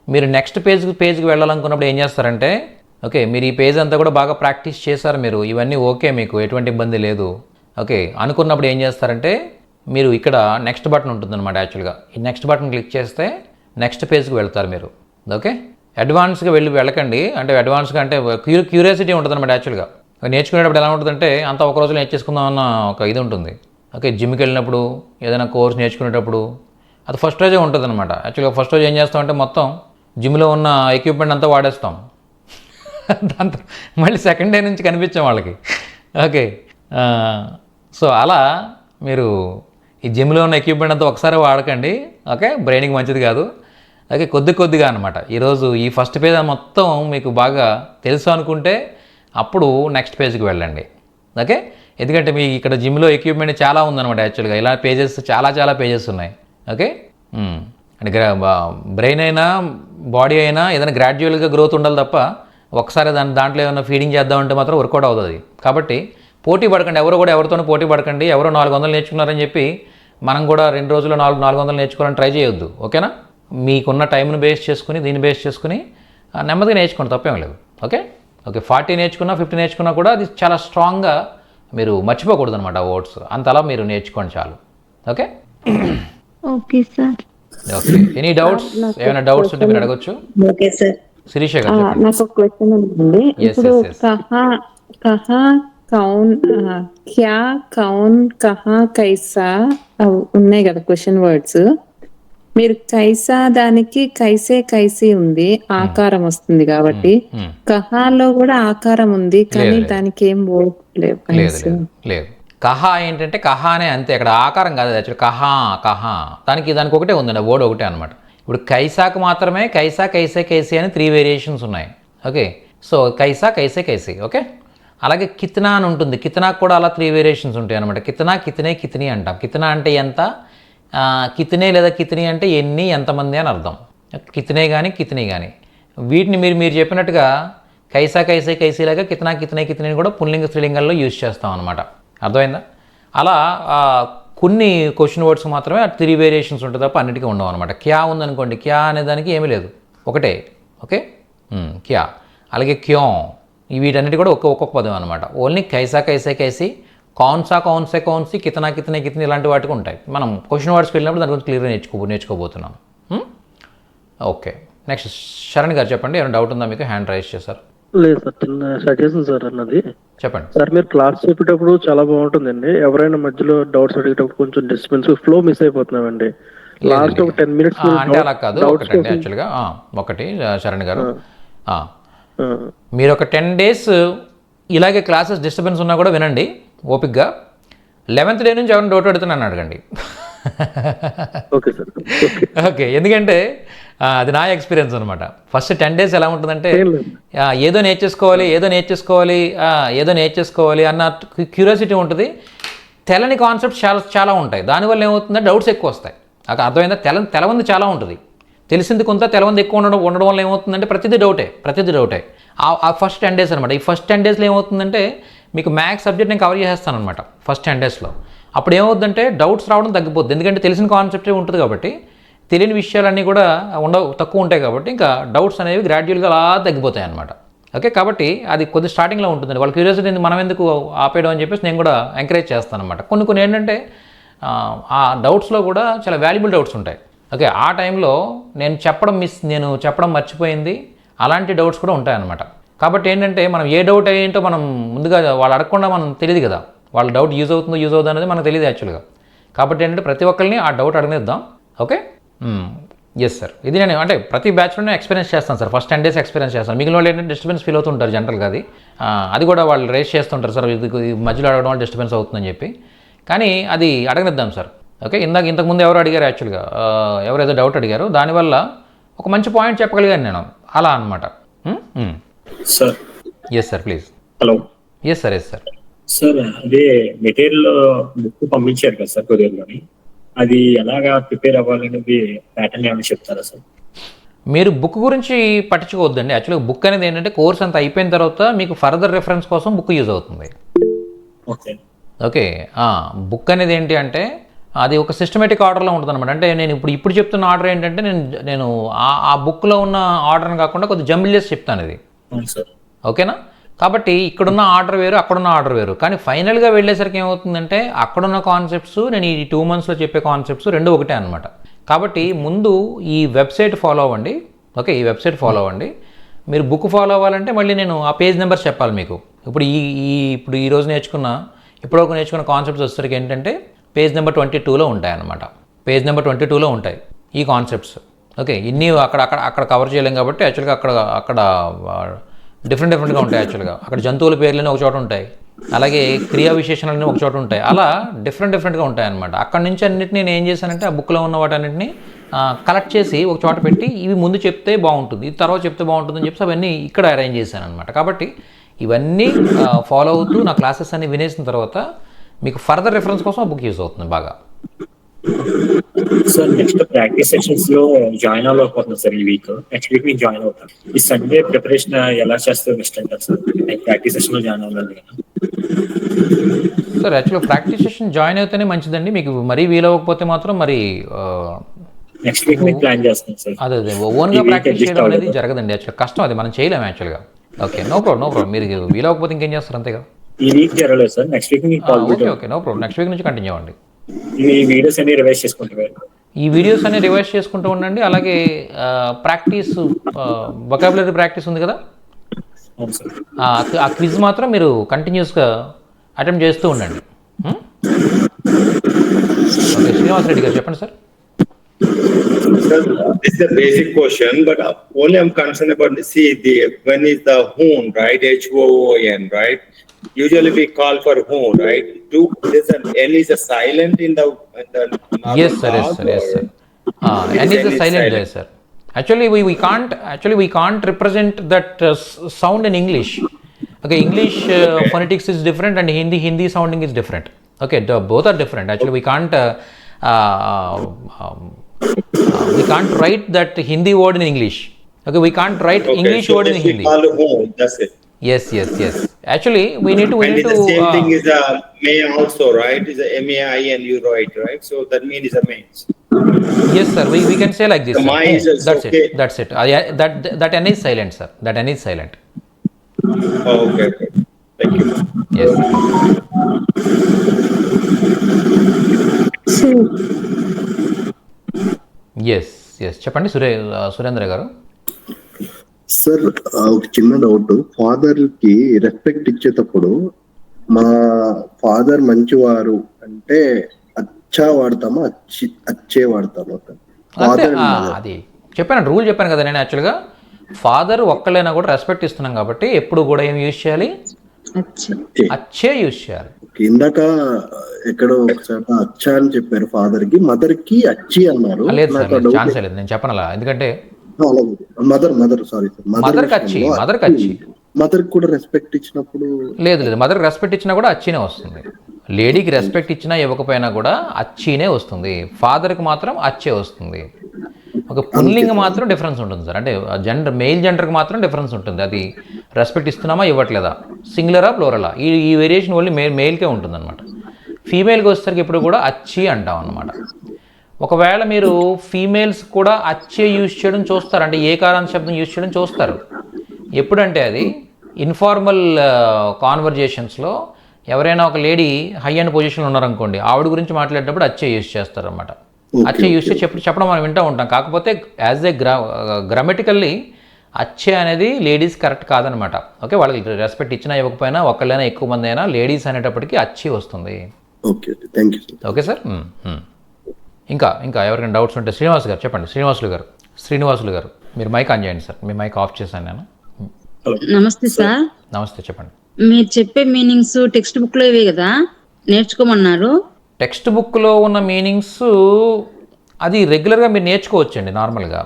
మీరు నెక్స్ట్ పేజ్కి వెళ్ళాలనుకున్నప్పుడు ఏం చేస్తారంటే, ఓకే మీరు ఈ పేజ్ అంతా కూడా బాగా ప్రాక్టీస్ చేశారు, మీరు ఇవన్నీ ఓకే, మీకు ఎటువంటి ఇబ్బంది లేదు. ఓకే అనుకున్నప్పుడు ఏం చేస్తారంటే, మీరు ఇక్కడ నెక్స్ట్ బటన్ ఉంటుందన్నమాట. యాక్చువల్గా ఈ నెక్స్ట్ బటన్ క్లిక్ చేస్తే నెక్స్ట్ పేజ్కి వెళ్తారు మీరు. ఓకే, అడ్వాన్స్గా వెళ్ళకండి. అంటే అడ్వాన్స్గా అంటే క్యూరియాసిటీ ఉంటుంది అనమాట. యాక్చువల్గా నేర్చుకునేటప్పుడు ఎలా ఉంటుందంటే, అంతా ఒక రోజులో నేర్చేసుకుందాం అన్న ఒక ఇది ఉంటుంది. ఓకే, జిమ్కి వెళ్ళినప్పుడు, ఏదైనా కోర్స్ నేర్చుకునేటప్పుడు అది ఫస్ట్ రోజే ఉంటుంది అనమాట. యాక్చువల్గా ఫస్ట్ రోజు ఏం చేస్తామంటే మొత్తం జిమ్లో ఉన్న ఎక్విప్మెంట్ అంతా వాడేస్తాం. దాంతో మళ్ళీ సెకండ్ డే నుంచి కనిపించాం వాళ్ళకి. ఓకే, సో అలా మీరు ఈ జిమ్లో ఉన్న ఎక్విప్మెంట్ అంతా ఒకసారి వాడకండి. ఓకే, బ్రెయిన్కి మంచిది కాదు. ఓకే, కొద్దిగా అనమాట. ఈరోజు ఈ ఫస్ట్ పేజ్ మొత్తం మీకు బాగా తెలుసు అనుకుంటే అప్పుడు నెక్స్ట్ పేజ్కి వెళ్ళండి. ఓకే, ఎందుకంటే మీ ఇక్కడ జిమ్లో ఎక్విప్మెంట్ చాలా ఉందన్నమాట. యాక్చువల్గా ఇలా పేజెస్ చాలా పేజెస్ ఉన్నాయి. ఓకే, అంటే బ్రెయిన్ అయినా బాడీ అయినా ఏదైనా గ్రాడ్యువల్గా గ్రోత్ ఉండాలి తప్ప ఒకసారి దాంట్లో ఏమైనా ఫీడింగ్ చేద్దామంటే మాత్రం వర్కౌట్ అవుతుంది. కాబట్టి పోటీ పడకండి, ఎవరితోనూ పోటీ పడకండి. ఎవరో 400 నేర్చుకున్నారని చెప్పి మనం కూడా 2 రోజుల్లో 400 నేర్చుకోవాలని ట్రై చేయొద్దు. ఓకేనా? మీకున్న టైంను బేస్ చేసుకుని, దీన్ని బేస్ చేసుకుని నెమ్మదిగా నేర్చుకోండి, తప్పేం లేదు. ఓకే 40 నేర్చుకున్నా, 50 నేర్చుకున్నా కూడా అది చాలా స్ట్రాంగ్గా మీరు మర్చిపోకూడదు అనమాట వర్డ్స్. అంతలా మీరు నేర్చుకోండి చాలు. Okay okay sir. Okay, any doubts? ఏమైనా డౌట్స్ ఉంటే మీరు అడగొచ్చు. Okay sir. శిరీష గారు చెప్పండి. నాకు ఒక క్వశ్చన్ ఉంది. ఇప్పుడు కహా కౌన్, క్యా కౌన్, కహా, కైసా ఉన్నాయి కదా క్వశ్చన్ వర్డ్స్. మీరు కైసా దానికి కైసే ఉంది, ఆకారం వస్తుంది కాబట్టి. కహాలో కూడా ఆకారం ఉంది కానీ దానికి ఏం వర్డ్ లేవు. లేదు, కహా ఏంటంటే కహానే అంతే, అక్కడ ఆకారం కాదు. యాక్చువల్లీ కహా దానికి ఒకటే ఉందండి, వర్డ్ ఒకటే అనమాట. ఇప్పుడు కైసాకు మాత్రమే కైసా, కైసే అని 3 వేరియేషన్స్ ఉన్నాయి. ఓకే, సో కైసా, కైసే. ఓకే, అలాగే కిత్నా అని ఉంటుంది. కిత్నాకు కూడా అలా 3 వేరియేషన్స్ ఉంటాయి అనమాట. కిత్నా, కిత్నీ అంటాం. కిత్నా అంటే ఎంత, కిత్నే లేదా కిత్నీ అంటే ఎన్ని, ఎంతమంది అని అర్థం. కిత్నీ కానీ వీటిని మీరు చెప్పినట్టుగా కైసా, కైసేలాగా కిత్నా, కిత్నీ కూడా పుల్లింగ స్త్రీలింగాల్లో యూజ్ చేస్తాం అనమాట. అర్థమైందా? అలా కొన్ని క్వశ్చన్ వర్డ్స్ మాత్రమే 3 వేరియేషన్స్ ఉంటుంది తప్ప అన్నిటికీ ఉండవు అనమాట. క్యా ఉందనుకోండి, క్యా అనే దానికి ఏమీ లేదు, ఒకటే. ఓకే, క్యా. అలాగే క్యోం, వీటన్నిటి కూడా ఒక్కొక్క పదం అనమాట. ఓన్లీ కైసా కైసే కైసి, కౌన్సా కౌన్సే కౌన్సి, కితనా కితనే కితని ఇలాంటి వాటికి ఉంటాయి. మనం క్వశ్చన్ వర్డ్స్కి వెళ్ళినప్పుడు దాని గురించి క్లియర్గా నేర్చుకోబోతున్నాం. ఓకే, నెక్స్ట్ శరణ్ గారు చెప్పండి. ఏమైనా డౌట్ ఉందా మీకు? హ్యాండ్ రైజ్ చేశారు. లేదు సార్, చిన్న సజెషన్ సార్ అన్నది. చెప్పండి సార్ మీరు క్లాస్ చెప్పేటప్పుడు చాలా బాగుంటుందండి. ఎవరైనా మధ్యలో డౌట్స్ అడిగేటప్పుడు కొంచెం డిస్టర్బెన్స్, ఫ్లో మిస్ అయిపోతున్నామండి. లాస్ట్ ఒక 10 minutes అంటే అలా కాదు, ఒకటండి యాక్చువల్గా. ఒకటి శరణ్ గారు, మీరు ఒక 10 days ఇలాగే క్లాసెస్ డిస్టర్బెన్స్ ఉన్నా కూడా వినండి ఓపిక్గా. 11th day నుంచి ఎవరైనా డౌట్ అడుగుతున్నాను అడగండి. Okay sir. ఓకే, ఎందుకంటే అది నా ఎక్స్పీరియన్స్ అనమాట. ఫస్ట్ 10 days ఎలా ఉంటుందంటే ఏదో నేర్చేసుకోవాలి అన్న క్యూరియాసిటీ ఉంటుంది. తెలని కాన్సెప్ట్స్ చాలా ఉంటాయి. దానివల్ల ఏమవుతుందంటే డౌట్స్ ఎక్కువ వస్తాయి. నాకు అర్థమైందా? తెలవంది చాలా ఉంటుంది, తెలిసింది కొంత, తెలవంది ఎక్కువ ఉండడం వల్ల ఏమవుతుందంటే ప్రతిదీ డౌటే. ఆ ఫస్ట్ 10 days అనమాట. ఈ ఫస్ట్ 10 daysలో ఏమవుతుందంటే మీకు మ్యాథ్స్ సబ్జెక్ట్ నేను కవర్ చేస్తాను అనమాట ఫస్ట్ 10 daysలో. అప్పుడు ఏమవుతుందంటే డౌట్స్ రావడం తగ్గిపోద్ది, ఎందుకంటే తెలిసిన కాన్సెప్టే ఉంటుంది కాబట్టి. తెలియని విషయాలన్నీ కూడా తక్కువ ఉంటాయి కాబట్టి ఇంకా డౌట్స్ అనేవి గ్రాడ్యువల్గా అలా తగ్గిపోతాయి అనమాట. ఓకే, కాబట్టి అది కొద్ది స్టార్టింగ్లో ఉంటుందండి. వాళ్ళ క్యూరియాసిటీ మనం ఎందుకు ఆపేయడం అని చెప్పేసి నేను కూడా ఎంకరేజ్ చేస్తాను అనమాట. కొన్ని ఏంటంటే ఆ డౌట్స్లో కూడా చాలా వాల్యుబుల్ డౌట్స్ ఉంటాయి. ఓకే, ఆ టైంలో నేను చెప్పడం మర్చిపోయింది, అలాంటి డౌట్స్ కూడా ఉంటాయన్నమాట. కాబట్టి ఏంటంటే మనం ఏ డౌట్ ఏంటో మనం ముందుగా వాళ్ళు అడగకుండా మనం తెలియదు కదా, వాళ్ళ డౌట్ యూజ్ అవుతుందో అనేది మనకు తెలియదు యాక్చువల్గా. కాబట్టి ఏంటంటే ప్రతి ఒక్కరిని ఆ డౌట్ అడగనిద్దాం. Okay, yes sir. ఇది నేను అంటే ప్రతి బ్యాచ్లోనే ఎక్స్పీరియన్స్ చేస్తాను సార్. ఫస్ట్ 10 days ఎక్స్పీరియన్స్ చేస్తాను. మిగిలిన వాళ్ళు ఏంటంటే డిస్టర్బెన్స్ ఫీల్ అవుతుంటారు జనరల్గా. అది కూడా వాళ్ళు రేస్ చేస్తుంటారు సార్, ఇది మధ్యలో అడగడం వల్ల డిస్టర్బెన్స్ అవుతుందని చెప్పి. కానీ అది అడగనిద్దాం సార్. ఓకే, ఇంతకుముందు ఎవరు అడిగారు యాక్చువల్గా, ఎవరైతే డౌట్ అడిగారో దానివల్ల ఒక మంచి పాయింట్ చెప్పగలిగాను నేను, అలా అనమాట. Sir yes sir, please. Hello. Yes sir. Sir అదే మెటీరియల్ బుక్ పంపించారు కదా సార్ కొరియర్లోని, అది ఎలాగా ప్రిపేర్ అవ్వాలనేది ప్యాటర్న్ ఏమైనా చెప్తారా సార్? మీరు బుక్ గురించి పట్టించుకోవద్దండి. యాక్చువల్గా బుక్ అనేది ఏంటంటే కోర్స్ అంతా అయిపోయిన తర్వాత మీకు ఫర్దర్ రెఫరెన్స్ కోసం బుక్ యూజ్ అవుతుంది. ఓకే, బుక్ అనేది ఏంటి అంటే అది ఒక సిస్టమేటిక్ ఆర్డర్లో ఉంటుంది అనమాట. అంటే నేను ఇప్పుడు చెప్తున్న ఆర్డర్ ఏంటంటే నేను ఆ బుక్లో ఉన్న ఆర్డర్ని కాకుండా కొద్దిగా జంబుల్ చేసి చెప్తాను ఇది. ఓకేనా? కాబట్టి ఇక్కడున్న ఆర్డర్ వేరు, అక్కడున్న ఆర్డర్ వేరు. కానీ ఫైనల్గా వెళ్ళేసరికి ఏమవుతుందంటే అక్కడున్న కాన్సెప్ట్స్, నేను ఈ 2 monthsలో చెప్పే కాన్సెప్ట్స్ రెండు ఒకటే అనమాట. కాబట్టి ముందు ఈ వెబ్సైట్ ఫాలో అవ్వండి. ఓకే, ఈ వెబ్సైట్ ఫాలో అవ్వండి. మీరు బుక్ ఫాలో అవ్వాలంటే మళ్ళీ నేను ఆ పేజ్ నెంబర్స్ చెప్పాలి మీకు. ఇప్పుడు ఈరోజు ఇప్పటివరకు నేర్చుకున్న కాన్సెప్ట్స్ వచ్చేసరికి ఏంటంటే పేజ్ నెంబర్ 22లో ఉంటాయన్నమాట. పేజ్ నెంబర్ 22లో ఉంటాయి ఈ కాన్సెప్ట్స్. ఓకే, ఇన్ని అక్కడ కవర్ చేయలేం కాబట్టి యాక్చువల్గా అక్కడ డిఫరెంట్గా ఉంటాయి. యాక్చువల్గా అక్కడ జంతువుల పేర్లన్నీ ఒక చోట ఉంటాయి, అలాగే క్రియా విశేషణాలన్నీ ఒక చోట ఉంటాయి. అలా డిఫరెంట్గా ఉంటాయి అనమాట. అక్కడ నుంచి అన్నింటినీ నేను ఏం చేశానంటే ఆ బుక్లో ఉన్న వాటన్నింటినీ కలెక్ట్ చేసి ఒక చోట పెట్టి ఇవి ముందు చెప్తే బాగుంటుంది, ఇది తర్వాత చెప్తే బాగుంటుంది అని చెప్పి అవన్నీ ఇక్కడ అరేంజ్ చేశాను అనమాట. కాబట్టి ఇవన్నీ ఫాలో అవుతూ నా క్లాసెస్ అన్ని వినేసిన తర్వాత మీకు ఫర్దర్ రెఫరెన్స్ కోసం ఆ బుక్ యూజ్ అవుతుంది బాగా. సార్ నెక్స్ట్ ప్రాక్టీస్ సెషన్స్ లో జాయిన్ అవ్వకపోతున్నాను సార్. ఈ వీక్ నెక్స్ట్ వీక్ నేను జాయిన్ అవుతాను. ఈ సండే ప్రిపరేషన్ ఎలా చేస్తే బెస్ట్ అంటారు సార్? ప్రాక్టీస్ సెషన్ లో జాయిన్ అవ్వాలి కదా సార్. యాక్చువల్గా ప్రాక్టీస్ సెషన్ జాయిన్ అయితేనే మంచిదండి. మీకు మరీ వీలవ్వకపోతే మాత్రం మరి నెక్స్ట్ వీక్ నేను ప్లాన్ చేస్తాను సార్. అదే ఓన్గా ప్రాక్టీస్ చేయడం అనేది జరగదండి. యాక్చువల్గా కష్టం, అది మనం చేయలేము యాక్చువల్గా. Okay, no problem. మీరు వీలవ్వకపోతే ఇంకేం చేస్తారు, అంతేగా. ఈ వీక్ జరగలేదు sir, next week okay, no problem. Next week నుంచి కంటిన్యూ అవ్వండి. ఈ వీడియోస్ అన్ని రివైజ్ చేసుకుంటూ ఉండండి. అలాగే ప్రాక్టీస్, వొకాబులరీ ప్రాక్టీస్ ఉంది కదా, ఆ క్విజ్ మాత్రం మీరు కంటిన్యూస్గా అటెంప్ట్ చేస్తూ ఉండండి. ఓకే, శ్రీనివాస్ రెడ్డి గారు చెప్పండి sir. Sir, this is a basic question, but only I'm concerned about when is the hoon, right? HOON, right? Usually we call for hoon, right? There's an N is a silent in the yes sir. N is a silent there, sir. Actually we can't represent that sound in English. Okay, English phonetics is different and Hindi sounding is different. Okay, both are different. Actually we can't write that Hindi word in English. Okay, we can't write English word in Hindi. Call home, that's it. Yes. Actually, we need to. And the same thing is a may also, right? Is a MAI and you write, right? So that means is a mains. Yes, sir. We can say like this. The Sir. ma is also That's okay. it. That's it. That N is silent, sir. That N is silent. Oh, okay. Thank you. Yes. So, Yes. చెప్పండి సురేంద్ర గారు. Sir ఒక చిన్న doubt, father కి respect ఇచ్చేటప్పుడు మా father మంచివారు అంటే అచ్చా వాడతామా అచ్చే వాడతామా? అంతే, అది చెప్పాను, రూల్ చెప్పాను కదా నేను. యాక్చువల్గా ఫాదర్ ఒక్కళ్ళైనా కూడా రెస్పెక్ట్ ఇస్తున్నాం కాబట్టి ఎప్పుడు కూడా ఏం యూజ్ చేయాలి? అచ్చే యూజ్ చేయాలి. ఇందాక ఎక్కడో ఒకసారి అచ్చా అని చెప్పారు ఫాదర్ కి, మదర్ కి అచ్చి అన్నారు. లేదు సార్, ఛాన్స్ లేదు, నేను చెప్పను అలా. ఎందుకంటే మదర్ సారీ సార్, మదర్ కచ్చి మదర్ కూడా రెస్పెక్ట్ ఇచ్చినప్పుడు లేదు, మదర్ రెస్పెక్ట్ ఇచ్చినా కూడా అచ్చినే వస్తుంది. లేడీకి రెస్పెక్ట్ ఇచ్చినా ఇవ్వకపోయినా కూడా అచ్చినే వస్తుంది. ఫాదర్కి మాత్రం అచ్చే వస్తుంది. ఒక పుల్లింగ్ మాత్రం డిఫరెన్స్ ఉంటుంది సార్. అంటే మెయిల్ జెండర్కి మాత్రం డిఫరెన్స్ ఉంటుంది. అది రెస్పెక్ట్ ఇస్తున్నామా ఇవ్వట్లేదా, సింగులరా ప్లూరలా, ఈ వేరియేషన్ ఓన్లీ మెయిల్కే ఉంటుంది అనమాట. ఫీమేల్కి వచ్చేసరికి ఇప్పుడు కూడా అచ్చి అంటాం అనమాట. ఒకవేళ మీరు ఫీమేల్స్ కూడా అచ్చే యూజ్ చేయడం చూస్తారు, అంటే ఏ కారాంత శబ్దం యూజ్ చేయడం చూస్తారు. ఎప్పుడంటే అది ఇన్ఫార్మల్ కాన్వర్జేషన్స్లో ఎవరైనా ఒక లేడీ హై అండ్ పొజిషన్లో ఉన్నారనుకోండి, ఆవిడ గురించి మాట్లాడేటప్పుడు అచ్చే యూజ్ చేస్తారనమాట. అచ్చే యూజ్ చేసి చెప్పడం మనం వింటూ ఉంటాం. కాకపోతే యాజ్ ఏ గ్రామటికల్లీ అచ్చే అనేది లేడీస్ కరెక్ట్ కాదనమాట. ఓకే, వాళ్ళకి రెస్పెక్ట్ ఇచ్చినా ఇవ్వకపోయినా ఒకళ్ళైనా ఎక్కువ మంది అయినా లేడీస్ అనేటప్పటికీ అచ్చి వస్తుంది. Okay sir. ఇంకా ఎవరికైనా డౌట్స్ ఉంటే శ్రీనివాస్ గారు చెప్పండి. శ్రీనివాసులు గారు మీరు మైక్ ఆన్ చేయండి సార్. మీ మైక్ ఆఫ్ చేశాను నేను. నమస్తే సార్. నమస్తే, చెప్పండి. మీరు చెప్పే మీనింగ్స్ టెక్స్ట్ బుక్ లో ఇవే కదా నేర్చుకోమన్నారు? టెక్స్ట్ బుక్లో ఉన్న మీనింగ్స్ అది రెగ్యులర్గా మీరు నేర్చుకోవచ్చండి నార్మల్గా.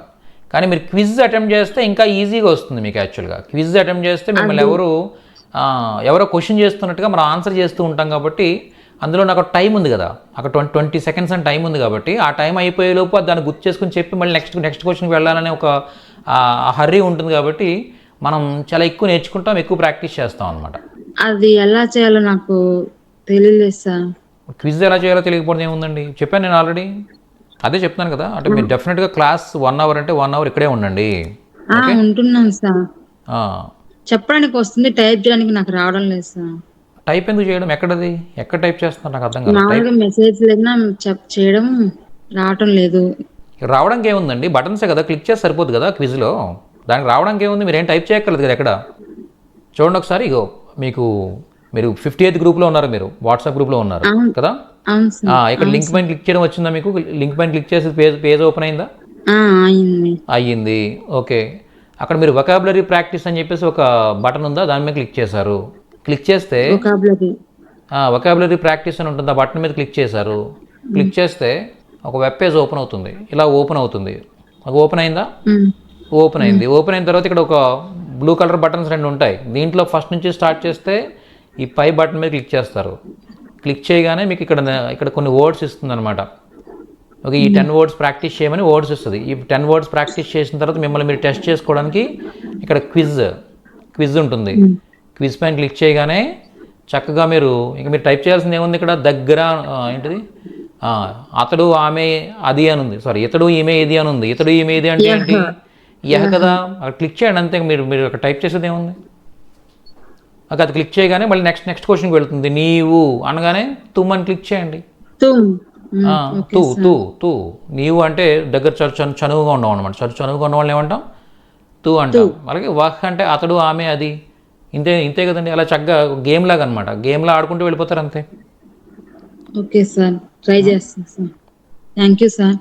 కానీ మీరు క్విజ్ అటెంప్ట్ చేస్తే ఇంకా ఈజీగా వస్తుంది మీకు. యాక్చువల్గా క్విజ్ అటెంప్ట్ చేస్తే మిమ్మల్ని ఎవరో క్వశ్చన్ చేస్తున్నట్టుగా మనం ఆన్సర్ చేస్తూ ఉంటాం కాబట్టి అందులో నాకు టైం ఉంది కదా, అక్కడ 20 seconds అని టైం ఉంది కాబట్టి ఆ టైం అయిపోయేలోపు దాన్ని గుర్తు చేసుకుని చెప్పి మళ్ళీ నెక్స్ట్ క్వశ్చన్కి వెళ్ళాలనే ఒక హర్రీ ఉంటుంది కాబట్టి మనం చాలా ఎక్కువ నేర్చుకుంటాం, ఎక్కువ ప్రాక్టీస్ చేస్తాం అనమాట. అది ఎలా చేయాలో నాకు తెలియలేదు సార్. క్విజ్ ఎలా చేయాలో తెలియకపోతే ఏముందండి, చెప్పాను నేను ఆల్రెడీ. అదే చెప్తాను కదా, అంటే మీరు డెఫినెట్గా క్లాస్ 1 hour అంటే 1 hour ఇక్కడే ఉండండి. ఉంటున్నాను సార్. చెప్పడానికి వస్తుంది, టైప్ చేయడానికి నాకు రావడం లేదు సార్. టైప్ ఎందుకు చేయడం? ఎక్కడ టైప్ చేస్తున్నారు నాకు అర్థం కాదు. మెసేజ్ లేదా చేయడం రావడం లేదు. రావడానికి ఏముందండి, బటన్సే కదా, క్లిక్ చేస్తే సరిపోదు కదా క్విజ్లో. దానికి రావడానికి ఏముంది, మీరు ఏం టైప్ చేయక్కర్లేదు కదా ఎక్కడ. చూడండి ఒకసారి, ఇగో మీరు 58th గ్రూప్లో ఉన్నారు, మీరు వాట్సాప్ గ్రూప్లో ఉన్నారు కదా. ఇక్కడ లింక్ పైన క్లిక్ చేయడం వచ్చిందా మీకు? లింక్ పైన క్లిక్ చేసి పేజ్ ఓపెన్ అయిందా? అయ్యింది. ఓకే, అక్కడ మీరు వొకాబులరీ ప్రాక్టీస్ అని చెప్పేసి ఒక బటన్ ఉందా, దాని మీద క్లిక్ చేశారు. క్లిక్ చేస్తే వొకాబులరీ ప్రాక్టీస్ అని ఉంటుంది, ఆ బటన్ మీద క్లిక్ చేశారు. క్లిక్ చేస్తే ఒక వెబ్ పేజ్ ఓపెన్ అవుతుంది. ఇలా ఓపెన్ అవుతుంది. ఓపెన్ అయిందా? ఓపెన్ అయింది. ఓపెన్ అయిన తర్వాత ఇక్కడ ఒక బ్లూ కలర్ బటన్స్ 2 ఉంటాయి. దీంట్లో ఫస్ట్ నుంచి స్టార్ట్ చేస్తే ఈ పై బటన్ మీద క్లిక్ చేస్తారు. క్లిక్ చేయగానే మీకు ఇక్కడ కొన్ని వర్డ్స్ ఇస్తుంది అనమాట. ఓకే, ఈ 10 words ప్రాక్టీస్ చేయమని వర్డ్స్ ఇస్తుంది. ఈ 10 words ప్రాక్టీస్ చేసిన తర్వాత మిమ్మల్ని మీరు టెస్ట్ చేసుకోవడానికి ఇక్కడ క్విజ్ ఉంటుంది. క్విజ్ పైన క్లిక్ చేయగానే చక్కగా మీరు టైప్ చేయాల్సింది ఏముంది, ఇక్కడ దగ్గర ఏంటిది, అతడు ఆమె అది అని ఉంది, సారీ ఇతడు ఈమె ఇది అని ఉంది. ఇతడు ఈమె ఇది అంటే ఏంటి, కదా. అక్కడ క్లిక్ చేయండి అంతే. మీరు అక్కడ టైప్ చేసేది ఏముంది. ఓకే, అది క్లిక్ చేయగానే మళ్ళీ నెక్స్ట్ క్వశ్చన్కి వెళ్తుంది. నీవు అనగానే తుమ్ అని క్లిక్ చేయండి. తూ నీవు అంటే దగ్గర చనువుగా ఉండవు అనమాట. చనువుగా ఉన్న వాళ్ళని ఏమంటాం? తూ అంటాం. అలాగే వహ్ అంటే అతడు ఆమె అది. ఇంతే కదండి. అలా చక్కగా గేమ్ లాగా అనమాట. గేమ్లా ఆడుకుంటూ వెళ్ళిపోతారు అంతే. ఓకే సార్, ట్రై చేస్తాను సార్. Thank you sir.